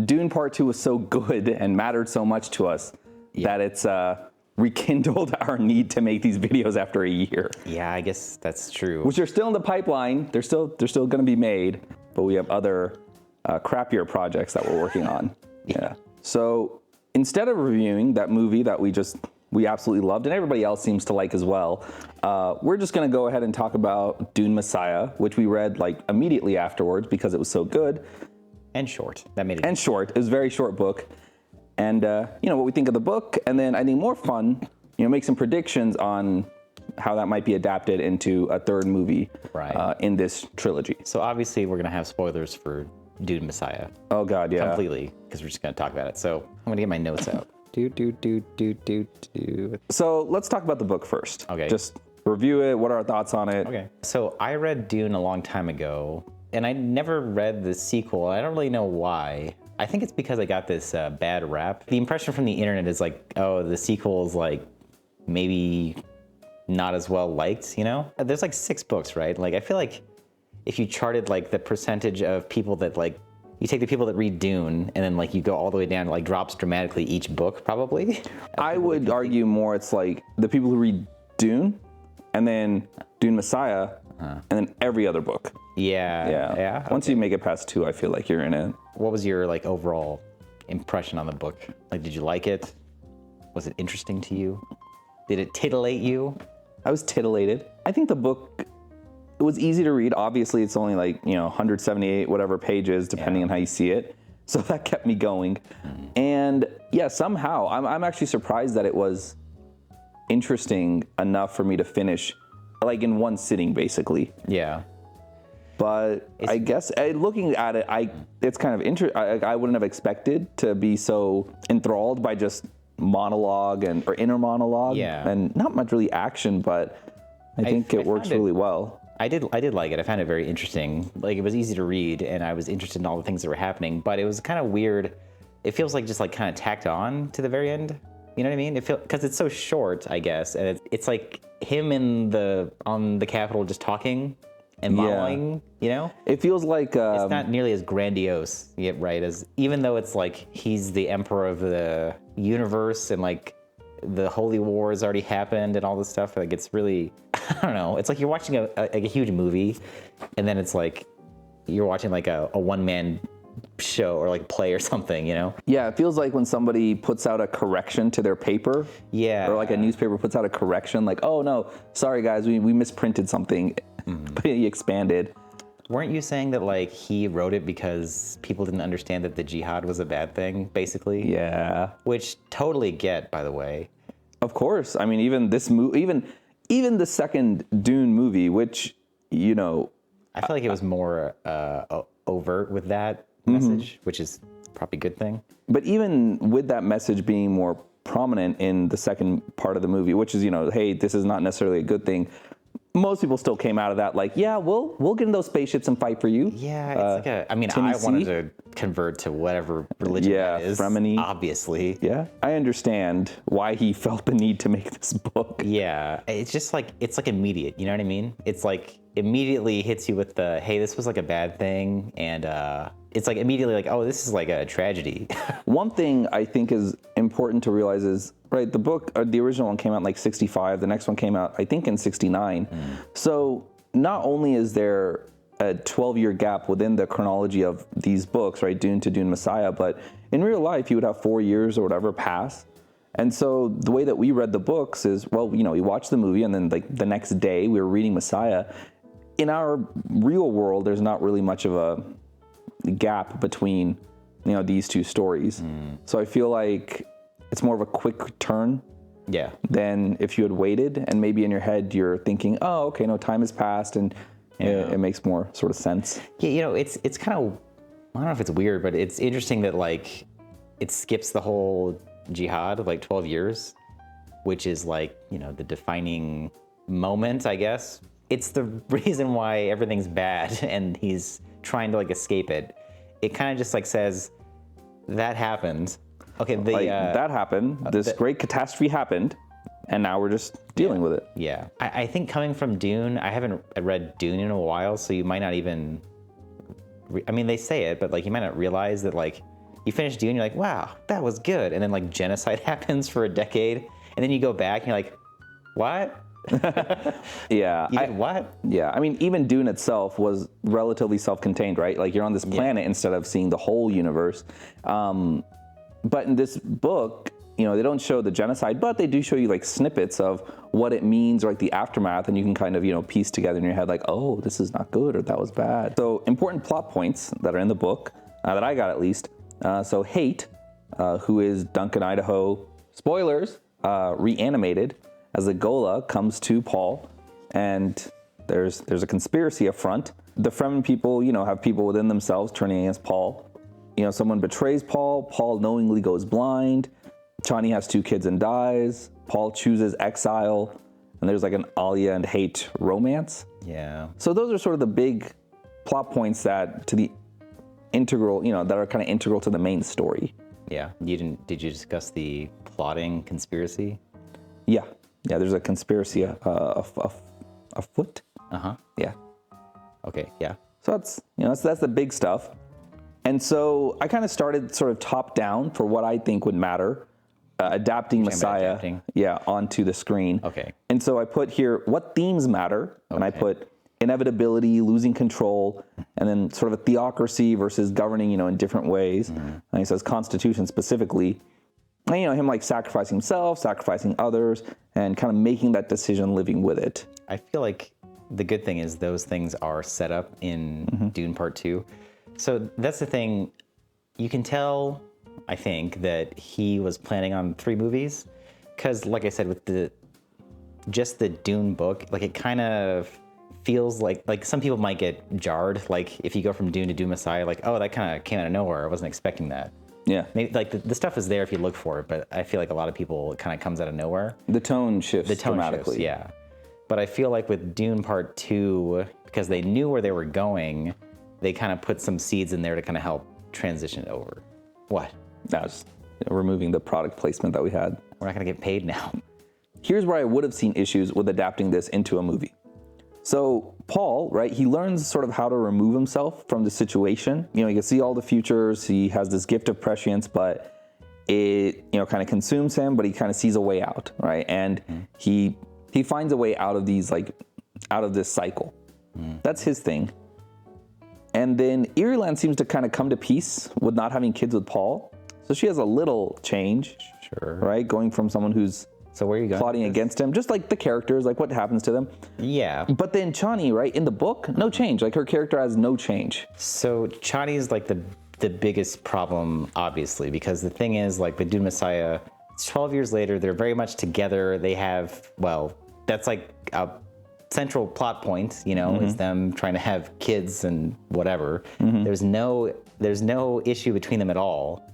Dune Part 2 was so good and mattered so much to us that it's rekindled our need to make these videos after a year. Yeah, I guess that's true. Which are still in the pipeline. They're still going to be made, but we have other crappier projects that we're working on. Yeah. So instead of reviewing that movie that we absolutely loved and everybody else seems to like as well, we're just going to go ahead and talk about Dune Messiah, which we read like immediately afterwards because it was so good. And short. That made it. And short. It was a very short book. And, what we think of the book. And then I think more fun, make some predictions on how that might be adapted into a third movie in this trilogy. So obviously we're going to have spoilers for Dune Messiah. Oh, God, yeah. Completely, because we're just going to talk about it. So I'm going to get my notes out. So let's talk about the book first. Okay. Just review it. What are our thoughts on it? Okay. So I read Dune a long time ago, and I never read the sequel. I don't really know why. I think it's because I got this bad rap. The impression from the internet is like, oh, the sequel is like maybe not as well liked, There's like 6 books, right? Like I feel like if you charted like the percentage of people that like, you take the people that read Dune and then like you go all the way down, it like drops dramatically each book probably. I would argue more it's like the people who read Dune and then Dune Messiah and then every other book. Yeah. Once you make it past 2, I feel like you're in it. What was your like overall impression on the book? Like, did you like it? Was it interesting to you? Did it titillate you? I was titillated. I think the book, it was easy to read. Obviously, it's only like, 178 whatever pages, depending on how you see it. So that kept me going. And yeah, somehow, I'm actually surprised that it was interesting enough for me to finish like in one sitting, basically. Yeah. But I guess looking at it, it's kind of interesting. I wouldn't have expected to be so enthralled by just monologue or inner monologue, and not much really action. But I think it works really well. I did like it. I found it very interesting. Like it was easy to read, and I was interested in all the things that were happening. But it was kind of weird. It feels like just like kind of tacked on to the very end. You know what I mean? It feels because it's so short, I guess, and it's like him on the Capitol just talking and modeling, It feels like it's not nearly as grandiose, right? As even though it's like he's the emperor of the universe and like the Holy War has already happened and all this stuff. Like it's really, I don't know. It's like you're watching a huge movie, and then it's like you're watching like a one-man show or like play or something, Yeah, it feels like when somebody puts out a correction to their paper. Yeah. Or like a newspaper puts out a correction, like, oh no, sorry guys, we misprinted something. But he expanded. Weren't you saying that like he wrote it because people didn't understand that the jihad was a bad thing, basically? Yeah. Which totally get, by the way. Of course. I mean, even this even the second Dune movie, which, I feel like it was more overt with that message, which is probably a good thing. But even with that message being more prominent in the second part of the movie, which is, hey, this is not necessarily a good thing, most people still came out of that like, yeah, we'll get in those spaceships and fight for you. Yeah, it's I wanted to convert to whatever religion that is. Fremini. Obviously. Yeah, I understand why he felt the need to make this book. Yeah, it's just like, it's like immediate, you know what I mean? It's like immediately hits you with the, hey, this was like a bad thing, and it's like immediately like, oh, this is like a tragedy. One thing I think is important to realize is, right, the book, the original one came out in like 65, the next one came out, I think, in 69. So not only is there a 12-year gap within the chronology of these books, right, Dune to Dune Messiah, but in real life, you would have 4 years or whatever pass. And so the way that we read the books is, well, we watched the movie, and then like the next day we were reading Messiah. In our real world, there's not really much of a gap between, these two stories. So I feel like it's more of a quick turn than if you had waited, and maybe in your head you're thinking, oh, okay, no, time has passed, and it makes more sort of sense. Yeah, it's kind of, I don't know if it's weird, but it's interesting that like it skips the whole jihad of like 12 years, which is like, the defining moment, I guess. It's the reason why everything's bad and he's trying to like escape it. It kind of just like says, that happened. Okay, that happened. This great catastrophe happened, and now we're just dealing with it. Yeah. I think coming from Dune, I haven't read Dune in a while, so you might not even, they say it, but like you might not realize that like, you finish Dune, you're like, wow, that was good. And then like genocide happens for a decade. And then you go back and you're like, what? Yeah. You did what? Yeah. I mean, even Dune itself was relatively self-contained, right? Like you're on this planet instead of seeing the whole universe. But in this book, you know, they don't show the genocide, but they do show you like snippets of what it means or like the aftermath, and you can kind of, you know, piece together in your head like, oh, this is not good or that was bad. So important plot points that are in the book, that I got at least. So Hate, who is Duncan Idaho, spoilers, reanimated as the Gola comes to Paul, and there's a conspiracy up front. The Fremen people, you know, have people within themselves turning against Paul. You know, someone betrays Paul. Paul knowingly goes blind. Chani has 2 kids and dies. Paul chooses exile, and there's like an Alia and Hate romance. Yeah. So those are sort of the big plot points that to the integral, you know, that are kind of integral to the main story. Yeah. Did you discuss the plotting conspiracy? Yeah. Yeah, there's a conspiracy afoot. Uh-huh. Yeah. Okay, yeah. So that's, you know, that's the big stuff. And so I kind of started sort of top down for what I think would matter, adapting Messiah, adapting. Onto the screen. Okay. And so I put here what themes matter, and I put inevitability, losing control, and then sort of a theocracy versus governing, you know, in different ways. And he says constitution specifically. And, you know, him like sacrificing himself, sacrificing others, and kind of making that decision, living with it. I feel like the good thing is those things are set up in Dune Part 2. So that's the thing. You can tell, I think, that he was planning on 3 movies. Because, like I said, with the Dune book, like it kind of feels like some people might get jarred. Like if you go from Dune to Dune Messiah, like, oh, that kind of came out of nowhere. I wasn't expecting that. Yeah. Maybe, like the stuff is there if you look for it, but I feel like a lot of people, it kind of comes out of nowhere. The tone shifts dramatically. Shifts, yeah. But I feel like with Dune Part 2, because they knew where they were going, they kind of put some seeds in there to kind of help transition it over. What? That was removing the product placement that we had. We're not going to get paid now. Here's where I would have seen issues with adapting this into a movie. So Paul, right, he learns sort of how to remove himself from the situation. You know, he can see all the futures. He has this gift of prescience, but it, you know, kind of consumes him, but he kind of sees a way out, right? And he finds a way out of these, like, out of this cycle. That's his thing. And then Irulan seems to kind of come to peace with not having kids with Paul. So she has a little change, Sure. right? Going from someone who's So where are you going? plotting against him, just like the characters, like what happens to them. Yeah. But then Chani, right, in the book, no change. Like her character has no change. So Chani is like the biggest problem, obviously, because the thing is, like, with Dune Messiah, it's 12 years later, they're very much together. They have, well, that's like a central plot point, you know, is them trying to have kids and whatever. There's no issue between them at all.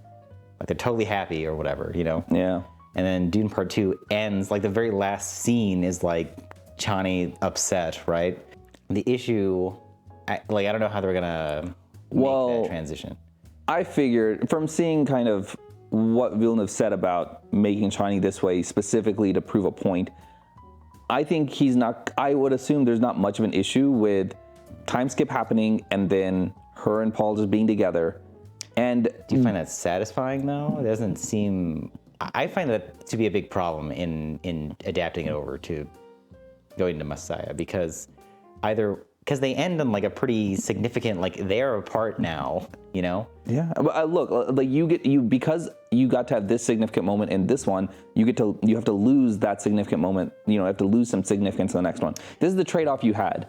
Like they're totally happy or whatever, you know? Yeah. And then Dune Part 2 ends, like the very last scene is like Chani upset, right? The issue, I don't know how they're gonna make that transition. I figured from seeing kind of what Villeneuve said about making Chani this way specifically to prove a point, I think I would assume there's not much of an issue with time skip happening and then her and Paul just being together. And do you find that satisfying though? It doesn't seem, I find that to be a big problem in adapting it over to going to Messiah, because they end on like a pretty significant, like they're apart now, you know? Yeah, but look, like because you got to have this significant moment in this one, you have to lose that significant moment. You know, you have to lose some significance in the next one. This is the trade-off you had.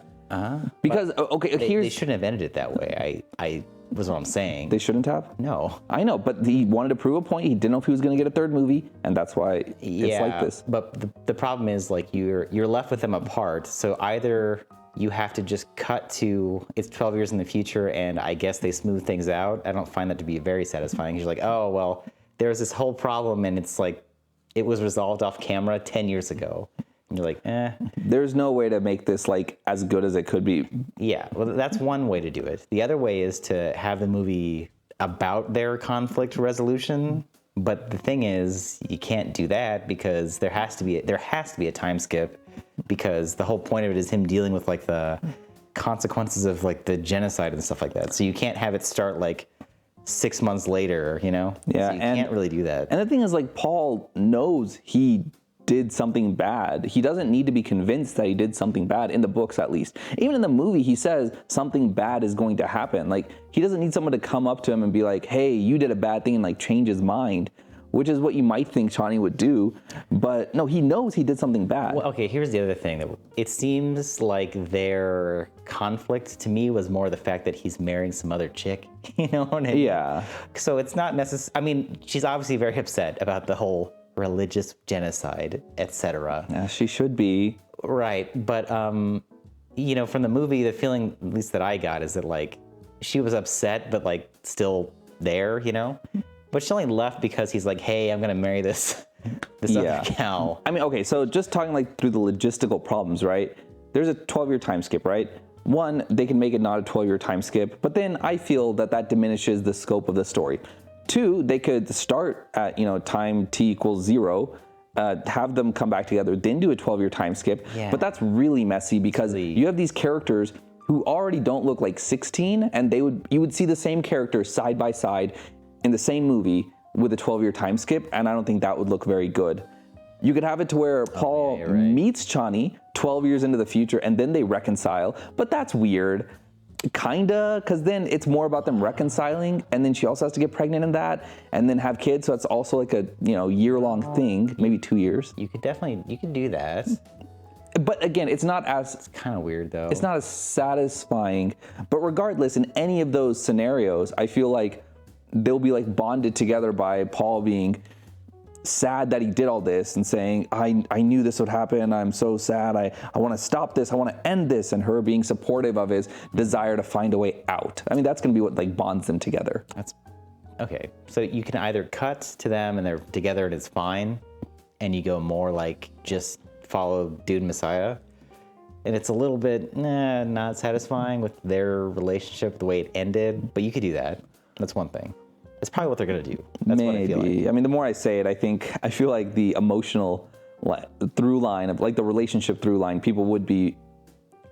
Because they shouldn't have ended it that way. I was what I'm saying. They shouldn't have. No, I know, but he wanted to prove a point. He didn't know if he was going to get a third movie, and that's why it's like this. But the problem is, like, you're left with them apart. So either you have to just cut to it's 12 years in the future, and I guess they smooth things out. I don't find that to be very satisfying. You're like, oh well, there's this whole problem, and it's like it was resolved off camera 10 years ago. And you're like, There's no way to make this like as good as it could be. Yeah, well, that's one way to do it. The other way is to have the movie about their conflict resolution. But the thing is, you can't do that because there has to be a time skip, because the whole point of it is him dealing with like the consequences of like the genocide and stuff like that. So you can't have it start like 6 months later, you know? Yeah, So you can't really do that. And the thing is, like, Paul knows he did something bad. He doesn't need to be convinced that he did something bad, in the books at least. Even in the movie, he says something bad is going to happen. Like, he doesn't need someone to come up to him and be like, hey, you did a bad thing, and like change his mind, which is what you might think Chani would do. But no, he knows he did something bad. Well, okay, here's the other thing. That it seems like their conflict to me was more the fact that he's marrying some other chick. You know what I mean? Yeah. So it's not necessary. I mean, she's obviously very upset about the whole religious genocide, etc. Yeah, she should be. Right, but you know, from the movie, the feeling, at least that I got, is that like she was upset, but like still there, you know. But she only left because he's like, hey, I'm gonna marry this other gal. I mean, okay, so just talking like through the logistical problems, right? There's a 12-year time skip, right? One, they can make it not a 12-year time skip, but then I feel that diminishes the scope of the story. Two, they could start at, time t equals 0, have them come back together, then do a 12-year time skip. Yeah. But that's really messy because you have these characters who already don't look like 16, and you would see the same characters side by side in the same movie with a 12-year time skip, and I don't think that would look very good. You could have it to where Paul meets Chani 12 years into the future, and then they reconcile, but that's weird. Kinda, because then it's more about them reconciling, and then she also has to get pregnant in that, and then have kids, so it's also like a year-long thing, maybe 2 years. You could do that. But again, it's Kind of weird though. It's not as satisfying. But regardless, in any of those scenarios, I feel like they'll be like bonded together by Paul being sad that he did all this and saying, I knew this would happen. I'm so sad. I want to stop this. I want to end this. And her being supportive of his desire to find a way out. I mean, that's going to be what like bonds them together. That's okay. So you can either cut to them and they're together and it's fine, and you go more like just follow Dune Messiah, and it's a little bit not satisfying with their relationship the way it ended, but you could do that. That's one thing. That's probably what they're gonna do. That's Maybe. What I feel like. I mean, the more I say it, I feel like the emotional through line of like the relationship through line,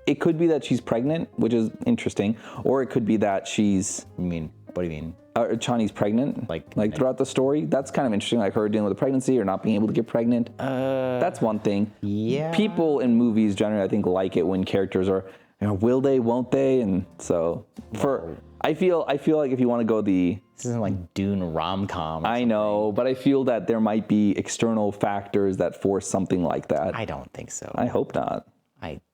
it could be that she's pregnant, which is interesting, or it could be that she's. What do you mean? Chani's pregnant, like throughout the story. That's kind of interesting, like her dealing with a pregnancy or not being able to get pregnant. That's one thing. Yeah. People in movies generally, I think, like it when characters are, will they, won't they, and so I feel like if you want to go this isn't like Dune rom-com. I know, but I feel that there might be external factors that force something like that. I don't think so. I hope not.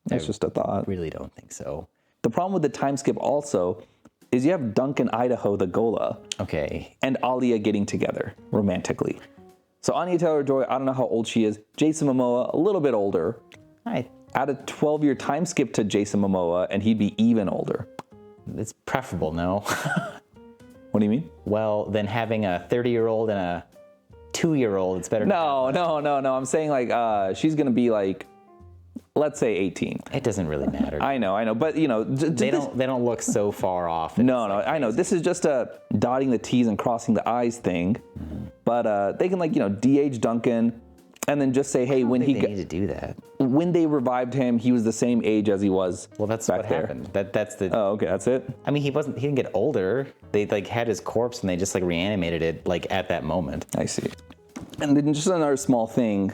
That's just a thought. Really don't think so. The problem with the time skip also is you have Duncan Idaho, the Gola, okay, and Alia getting together romantically. So Anya Taylor-Joy, I don't know how old she is. Jason Momoa, a little bit older. Add a 12-year time skip to Jason Momoa, and he'd be even older. It's preferable, no? What do you mean? Well, then having a 30-year-old and a 2-year-old, it's better. No. I'm saying like she's gonna be like, let's say 18. It doesn't really matter. I know, but they don't look so far off. No, I know. This is just a dotting the T's and crossing the I's thing. Mm-hmm. But they can like de-age Duncan, and then just say, hey, they need to do that. When they revived him, he was the same age as he was. Well, that's back what there. happened. That's the. Oh, okay, that's it. I mean, he didn't get older. They like had his corpse and they just like reanimated it like at that moment. I see. And then just another small thing.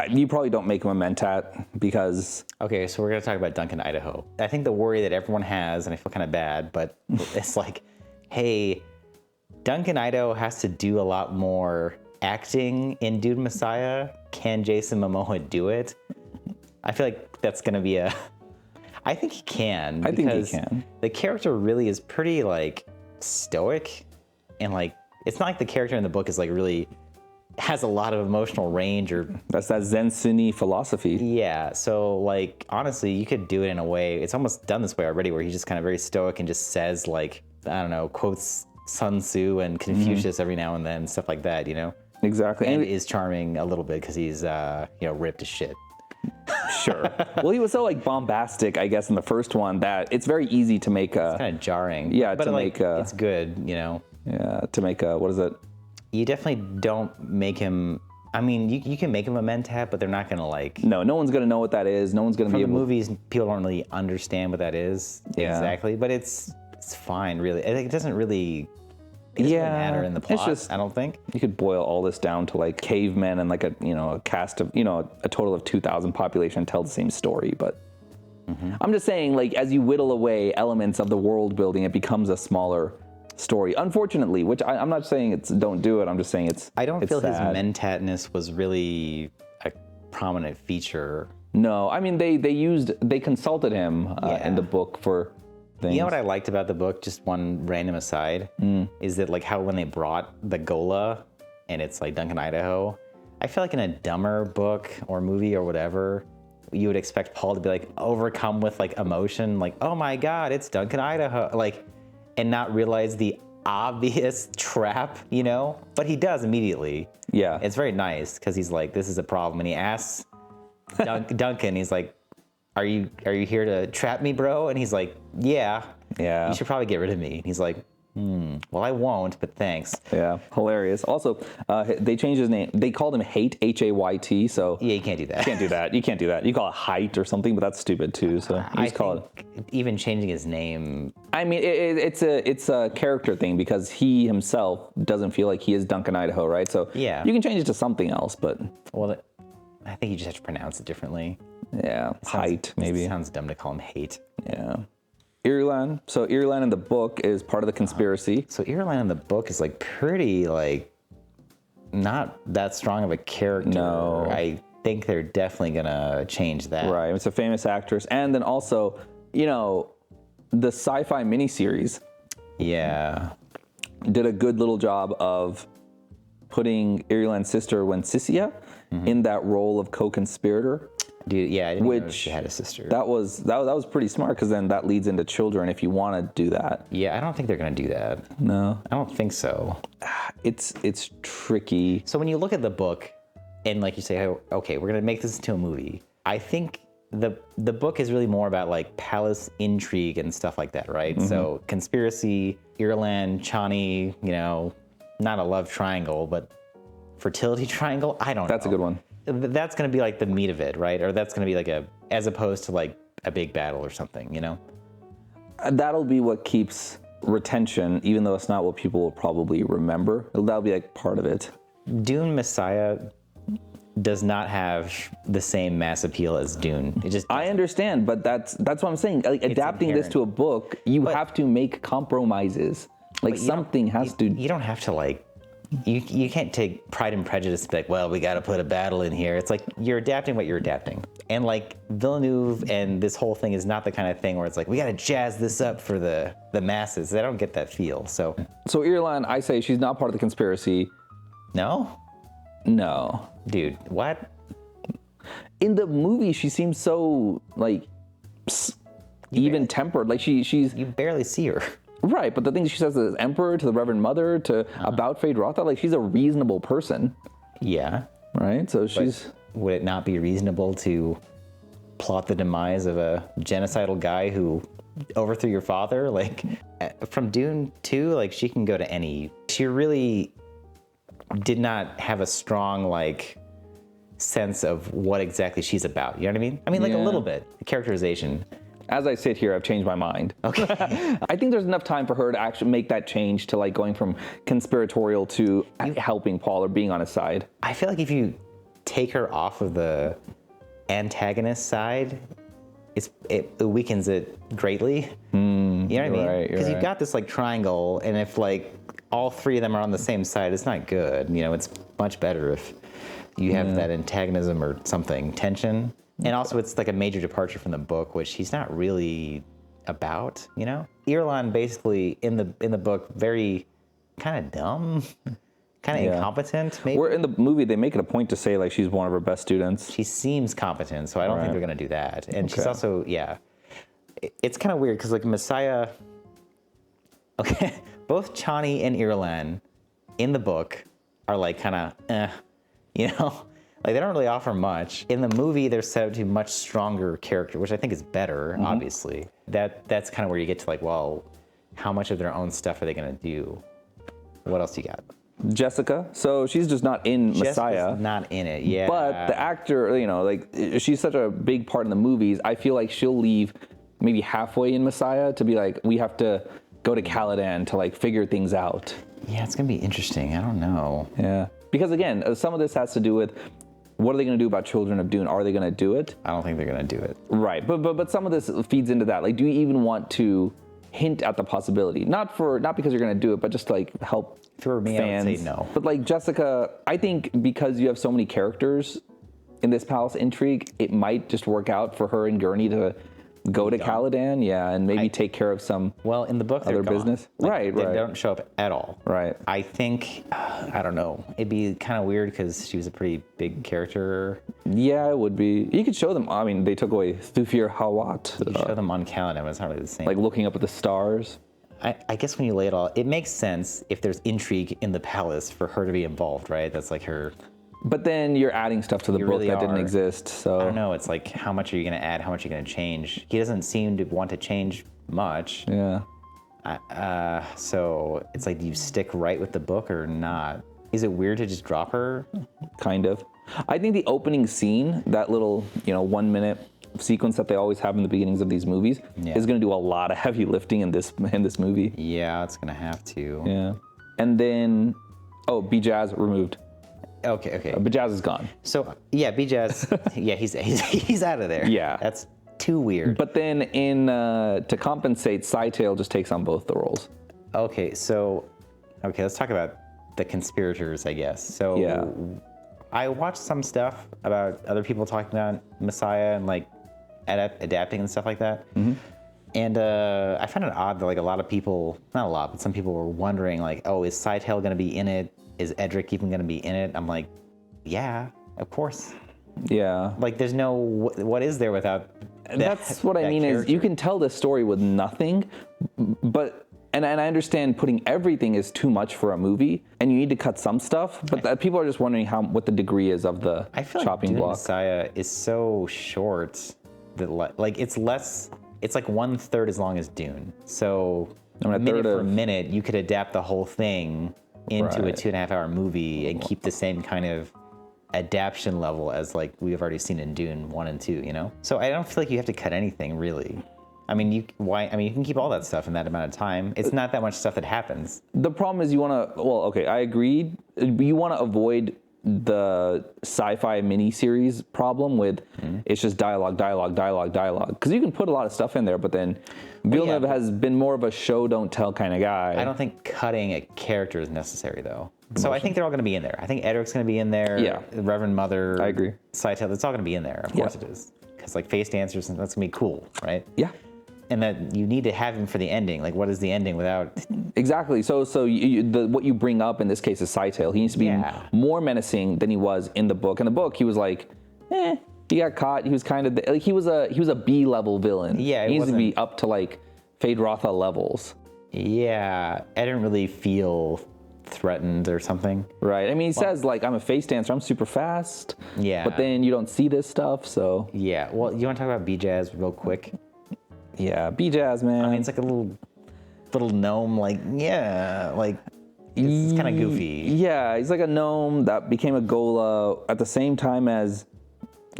You probably don't make him a mentat because. Okay, so we're gonna talk about Duncan Idaho. I think the worry that everyone has, and I feel kind of bad, but it's like, hey, Duncan Idaho has to do a lot more acting in Dune Messiah. Can Jason Momoa do it? I feel like that's gonna be I think he can. I think he can. The character really is pretty like stoic, and like it's not like the character in the book is like really has a lot of emotional range or. That's that Zen Sunni philosophy. Yeah. So like honestly, you could do it in a way. It's almost done this way already, where he's just kind of very stoic and just says like I don't know, quotes Sun Tzu and Confucius every now and then, stuff like that. Exactly. And is charming a little bit because he's ripped as shit. Sure. Well, he was so like bombastic, I guess, in the first one that it's very easy to make it's kind of jarring. Yeah, but to like, make it's good, Yeah, to make what is it? You definitely don't make him. I mean, you can make him a mentat, but they're not gonna like. No one's gonna know what that is. No one's gonna be able. able. From the movies, people don't really understand what that is exactly, but it's fine, really. It doesn't really It doesn't really Yeah, matter in the it's plot, just- I don't think. You could boil all this down to like cavemen and like a a cast of a total of 2,000 population tell the same story. But I'm just saying, like, as you whittle away elements of the world building, it becomes a smaller story. Unfortunately, which I'm not saying it's don't do it. I'm just saying it's. I don't it's feel sad. his mentatness was really a prominent feature. No, I mean they consulted him Yeah. in the book for things. You know what I liked about the book, just one random aside, is that like how when they brought the Gola and it's like Duncan, Idaho, I feel like in a dumber book or movie or whatever, you would expect Paul to be like overcome with like emotion, like, oh my God, it's Duncan, Idaho, like, and not realize the obvious trap, but he does immediately. Yeah. It's very nice because he's like, this is a problem. And he asks Duncan, he's like, are you here to trap me, bro? And he's like, yeah. Yeah. You should probably get rid of me. And he's like, well, I won't, but thanks. Yeah, hilarious. Also, they changed his name. They called him Hate, H-A-Y-T. So Yeah, you can't do that. can't do that. You can't do that. You call it Height or something, but that's stupid too. So you I just call it. think even changing his name, I mean, it's a character thing because he himself doesn't feel like he is Duncan, Idaho, right? So Yeah. you can change it to something else, but well, I think you just have to pronounce it differently. yeah, Height maybe. It sounds dumb to call him Hate. Yeah. Irulan. So Irulan in the book is part of the conspiracy. So Irulan in the book is like pretty like not that strong of a character. No. I think they're definitely gonna change that. Right. It's a famous actress, and then also, the sci-fi miniseries Yeah. did a good little job of putting Irulan's sister Wensicia in that role of co-conspirator. Dude, yeah, I didn't know Which- she had a sister. That was pretty smart because then that leads into children if you want to do that. Yeah, I don't think they're gonna do that. No, I don't think so. it's tricky. So when you look at the book and like you say, oh, okay, we're gonna make this into a movie, I think the book is really more about like palace intrigue and stuff like that, right? So conspiracy, Irulan, Chani, not a love triangle, but fertility triangle. I don't know. That's a good one. That's gonna be like the meat of it, right? Or that's gonna be like as opposed to like a big battle or something, That'll be what keeps retention, even though it's not what people will probably remember. That'll be like part of it. Dune Messiah does not have the same mass appeal as Dune. It just I understand, but that's what I'm saying. Like adapting this inherent. to a book, you have to make compromises. Like something has to. You don't have to like. You can't take Pride and Prejudice and be like, well, we got to put a battle in here. It's like you're adapting what you're adapting. And like Villeneuve and this whole thing is not the kind of thing where it's like, we got to jazz this up for the masses. I don't get that feel. So, Irulan, I say she's not part of the conspiracy. no? No. Dude, what? In the movie, she seems so like even tempered. Like she's You barely see her. right, but the things she says to the Emperor, to the Reverend Mother, to about Fade Rotha, like she's a reasonable person, Yeah. right? So she's Would it not be reasonable to plot the demise of a genocidal guy who overthrew your father? Like, from Dune 2, like, she can go to any. She really did not have a strong, like, sense of what exactly she's about. You know what I mean? I mean, like, a Yeah. little bit. The characterization. as I sit here, I've changed my mind. Okay. I think there's enough time for her to actually make that change to like going from conspiratorial to helping Paul or being on his side. I feel like if you take her off of the antagonist side, it weakens it greatly. You know what I mean? right, you're Because you've right. got this like triangle, and if like all three of them are on the same side, it's not good. It's much better if you have that antagonism or something, tension. And also, it's like a major departure from the book, which he's not really about. Irulan basically in the book very kind of dumb, kind of incompetent. Maybe Where in the movie they make it a point to say like she's one of her best students. she seems competent, so I don't think they're gonna do that. And she's also it's kind of weird because like Messiah. Okay, both Chani and Irulan in the book are like kind of like they don't really offer much. In the movie, they're set up to be much stronger character, which I think is better, obviously. That's kind of where you get to like, well, how much of their own stuff are they gonna do? What else you got? Jessica, so she's just not in Messiah. Jessica's not in it, yeah. But the actor, like she's such a big part in the movies. I feel like she'll leave maybe halfway in Messiah to be like, we have to go to Caladan to like figure things out. Yeah, it's gonna be interesting. I don't know. Yeah, because again, some of this has to do with what are they going to do about Children of Dune? Are they going to do it? I don't think they're gonna do it. Right, but some of this feeds into that. Like, do you even want to hint at the possibility? Not because you're going to do it, but just to, like, help If it were me, fans. I would say no. But like Jessica, I think because you have so many characters in this palace intrigue, it might just work out for her and Gurney to go to Caladan, and maybe take care of some Well, in the book, they're other gone. business. Like, Right. They don't show up at all. Right. I think, I don't know. It'd be kind of weird because she was a pretty big character. Yeah, it would be. You could show them. I mean, they took away Thufir Hawat, You show them on Caladan, but it's not really the same. like looking up at the stars. I guess when you lay it all, it makes sense if there's intrigue in the palace for her to be involved, right? That's like her. But then you're adding stuff to the book really that didn't are. exist. So I don't know. It's like, how much are you going to add? How much are you going to change? He doesn't seem to want to change much. Yeah. So it's like, do you stick right with the book or not? Is it weird to just drop her? Kind of. I think the opening scene, that little 1 minute sequence that they always have in the beginnings of these movies, is going to do a lot of heavy lifting in this movie. Yeah, it's going to have to. Yeah. And then, B-Jazz removed. Okay. B-Jazz is gone. So yeah, B-Jazz, yeah, he's out of there. Yeah. That's too weird. But then to compensate, Cytail just takes on both the roles. Okay, let's talk about the conspirators, I guess. So Yeah. I watched some stuff about other people talking about Messiah and like adapting and stuff like that. Mm-hmm. And I found it odd that like a lot of people, not a lot, but some people were wondering like, oh, is Cytail going to be in it? Is Edric even going to be in it? I'm like, yeah, of course. Yeah. Like, there's no, what is there without That's what I mean is you can tell this story with nothing, but, and I understand putting everything is too much for a movie, and you need to cut some stuff, but people are just wondering what the degree is of the I feel chopping like Dune block. Messiah is so short that like it's like 1/3 as long as Dune. So I mean, a minute third for of- minute, you could adapt the whole thing into Right. a 2.5 hour movie and keep the same kind of adaptation level as like we've already seen in Dune 1 and 2, you know? So I don't feel like you have to cut anything really. I mean, you can keep all that stuff in that amount of time. It's not that much stuff that happens. The problem is I agreed. You want to avoid the sci-fi miniseries problem with it's just dialogue. Because you can put a lot of stuff in there, but then Villeneuve has been more of a show don't tell kind of guy. I don't think cutting a character is necessary though. So I think they're all going to be in there. I think Edric's going to be in there. Yeah. The Reverend Mother. I agree. Cytail, it's all going to be in there. Of course it is. Because like face dancers, that's going to be cool, right? Yeah. And that you need to have him for the ending. Like, what is the ending without? Exactly. So what you bring up in this case is Cytail. He needs to be more menacing than he was in the book. In the book, he was like, he got caught. He was kind of he was a B level villain. Yeah, he needs to be up to like Feyd-Rautha levels. Yeah, I didn't really feel threatened or something. Right. I mean, he says like, I'm a face dancer. I'm super fast. Yeah. But then you don't see this stuff. So Yeah. Well, you want to talk about B-Jazz real quick? yeah, B-Jazz, man. I mean, it's like a little gnome. Like, yeah, like it's kind of goofy. Yeah, he's like a gnome that became a Gola at the same time as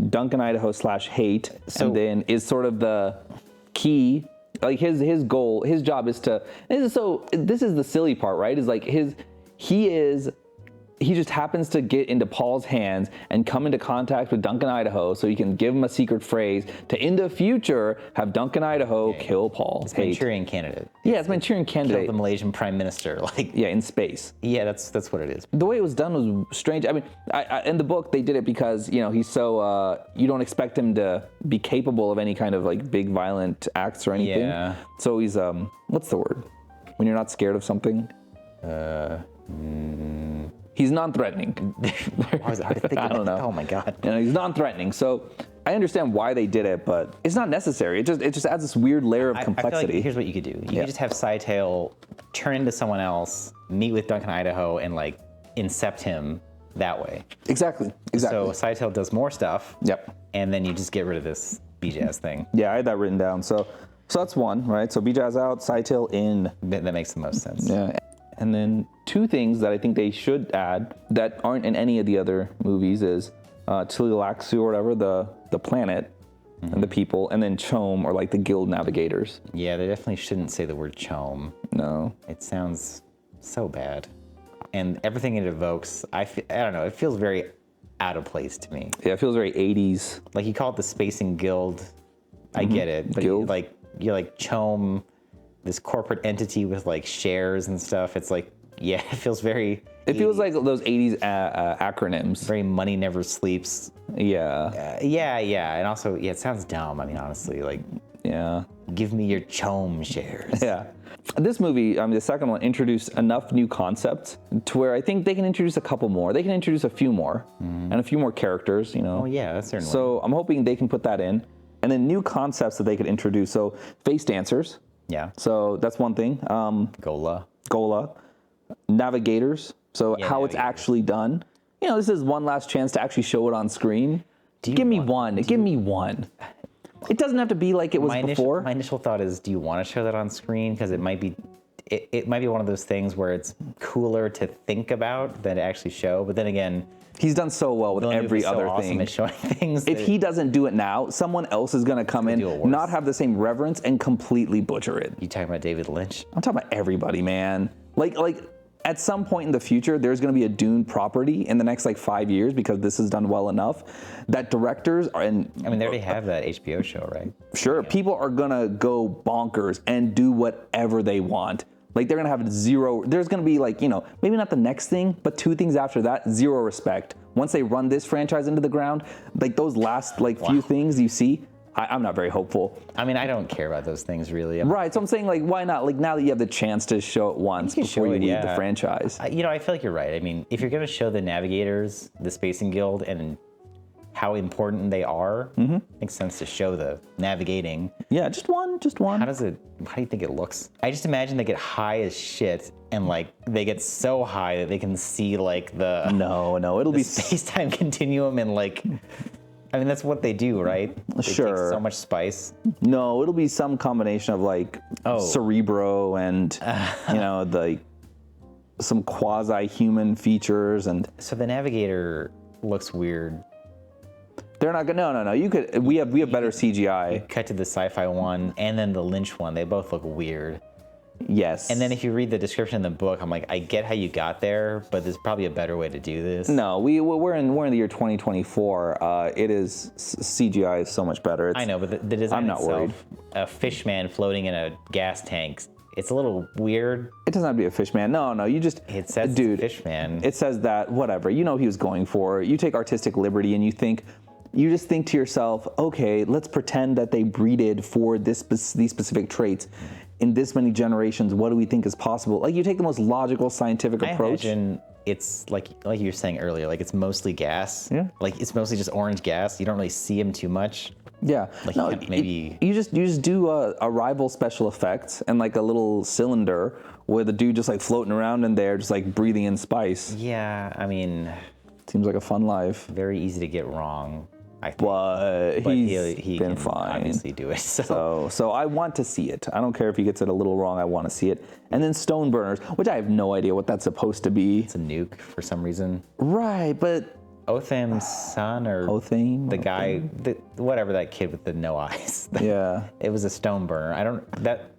Duncan Idaho / Hate, and then is sort of the key. Like his goal, his job is to. This is the silly part, right? Is like he just happens to get into Paul's hands and come into contact with Duncan Idaho, so he can give him a secret phrase to, in the future, have Duncan Idaho kill Paul. It's Manchurian Candidate. Yeah, it's Manchurian Kill Candidate. the Malaysian Prime Minister. Like, Yeah, in space. yeah, that's what it is. The way it was done was strange. I mean, in the book they did it because he's so you don't expect him to be capable of any kind of like big violent acts or anything. Yeah. So he's what's the word when you're not scared of something? He's non-threatening. Why was it hard to think I don't know. Oh my god. He's non-threatening. So I understand why they did it, but it's not necessary. It just adds this weird layer of I feel complexity. like here's what you could do. You could just have Cytail turn into someone else, meet with Duncan Idaho, and like incept him that way. Exactly. So Cytail does more stuff. Yep. And then you just get rid of this B-Jazz thing. Yeah, I had that written down. So that's one, right? So B-Jazz out, Cytail in. That makes the most sense. Yeah. And then two things that I think they should add that aren't in any of the other movies is Tleilaxu or whatever, the planet. and the people, and then Chom are like the guild navigators. Yeah, they definitely shouldn't say the word chom. No. It sounds so bad. And everything it evokes, I don't know, it feels very out of place to me. Yeah, it feels very 80s. Like you call it the Spacing Guild, I get it, but Guild. you're like Chom, this corporate entity with like shares and stuff. It's like, yeah, it feels very. It feels like those 80s acronyms. Very money never sleeps. Yeah. Yeah, and also, yeah, it sounds dumb. I mean, honestly, like, Yeah. give me your Chom shares. Yeah. This movie, the second one, introduced enough new concepts to where I think they can introduce a couple more. They can introduce a few more and a few more characters, you know. Oh, yeah, that's certainly. So I'm hoping they can put that in. And then new concepts that they could introduce. So face dancers. Yeah. So that's one thing. Gola. Navigators. So Yeah, how it's navigators. actually done. You know, this is one last chance to actually show it on screen. Give me one. Give me one. It doesn't have to be like it was before. My initial thought is, do you want to show that on screen? Because it might be, it might be one of those things where it's cooler to think about than to actually show. But then again, He's done so well with Villeneuve every is so other awesome thing. at showing things. If he doesn't do it now, someone else is going to come do it in, worse. not have the same reverence, and completely butcher it. You talking about David Lynch? I'm talking about everybody, man. Like at some point in the future, there's going to be a Dune property in the next like 5 years because this is done well enough that directors are, and I mean, they already have that HBO show, right? sure, people are going to go bonkers and do whatever they want. Like they're going to have zero, there's going to be like, you know, maybe not the next thing, but 2 things after that, zero respect. Once they run this franchise into the ground, like those last like few things you see, I'm not very hopeful. I mean, I don't care about those things really. Right, so I'm saying like, why not? Like now that you have the chance to show it once can before show you it, leave yeah. the franchise. You know, I feel like you're right. I mean, if you're going to show the Navigators, the Spacing Guild, and how important they are, makes sense to show the navigating. Yeah, just one. How do you think it looks? I just imagine they get high as shit and like they get so high that they can see like the No, it'll be space-time continuum and like, I mean, that's what they do, right? They Sure. take so much spice. No, it'll be some combination of like Cerebro and you know the some quasi-human features, and So the Navigator looks weird. they're not gonna. No. You could. We have better CGI. Cut to the sci-fi one and then the Lynch one. They both look weird. Yes. And then if you read the description in the book, I'm like, I get how you got there, but there's probably a better way to do this. no, we're in the year 2024. It is CGI is so much better. I know, but the design I'm not itself, a fish man floating in a gas tank, it's a little weird. It doesn't have to be a fish man. No. You just It says dude. it's a fish man. It says that whatever. You know he was going for. You take artistic liberty and you just think to yourself, okay, let's pretend that they breeded for these specific traits in this many generations. What do we think is possible? Like you take the most logical scientific I approach. imagine it's like you were saying earlier, like it's mostly gas. Yeah. Like it's mostly just orange gas. You don't really see him too much. Yeah. Like No, maybe- you just do a rival special effects and like a little cylinder with a dude just like floating around in there, just like breathing in spice. Yeah, I mean, Seems like a fun life. very easy to get wrong, I think. But he's he been can fine. obviously do it. So So I want to see it. I don't care if he gets it a little wrong. I want to see it. And then Stone Burners, which I have no idea what that's supposed to be. it's a nuke for some reason. Right, but Othym's son or Otheym, the guy, whatever that kid with the no eyes. yeah. It was a stone burner. That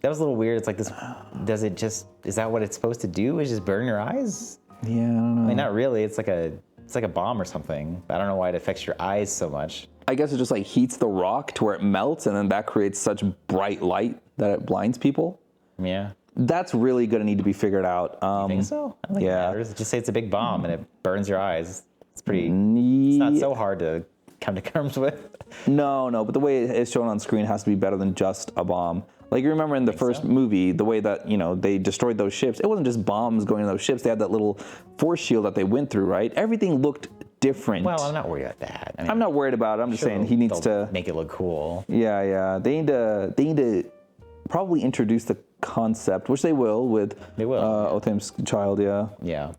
was a little weird. It's like this. Is that what it's supposed to do? Is just burn your eyes? Yeah, I don't know. I mean, not really. It's like a bomb or something. I don't know why it affects your eyes so much. I guess it just like heats the rock to where it melts, and then that creates such bright light that it blinds people. Yeah. That's really going to need to be figured out. I think so. I don't think yeah. it matters. Just say it's a big bomb and it burns your eyes. It's pretty. It's not so hard to come to terms with. No, but the way it's shown on screen has to be better than just a bomb. Like you remember in the first movie, the way that, they destroyed those ships, it wasn't just bombs going to those ships. They had that little force shield that they went through, right? Everything looked different. Well, I'm not worried about that. I mean, I'm not worried about it. I'm just saying he needs they'll to make it look cool. Yeah. They need to probably introduce the concept, which they will with They will. Otheym's child, yeah. Yeah.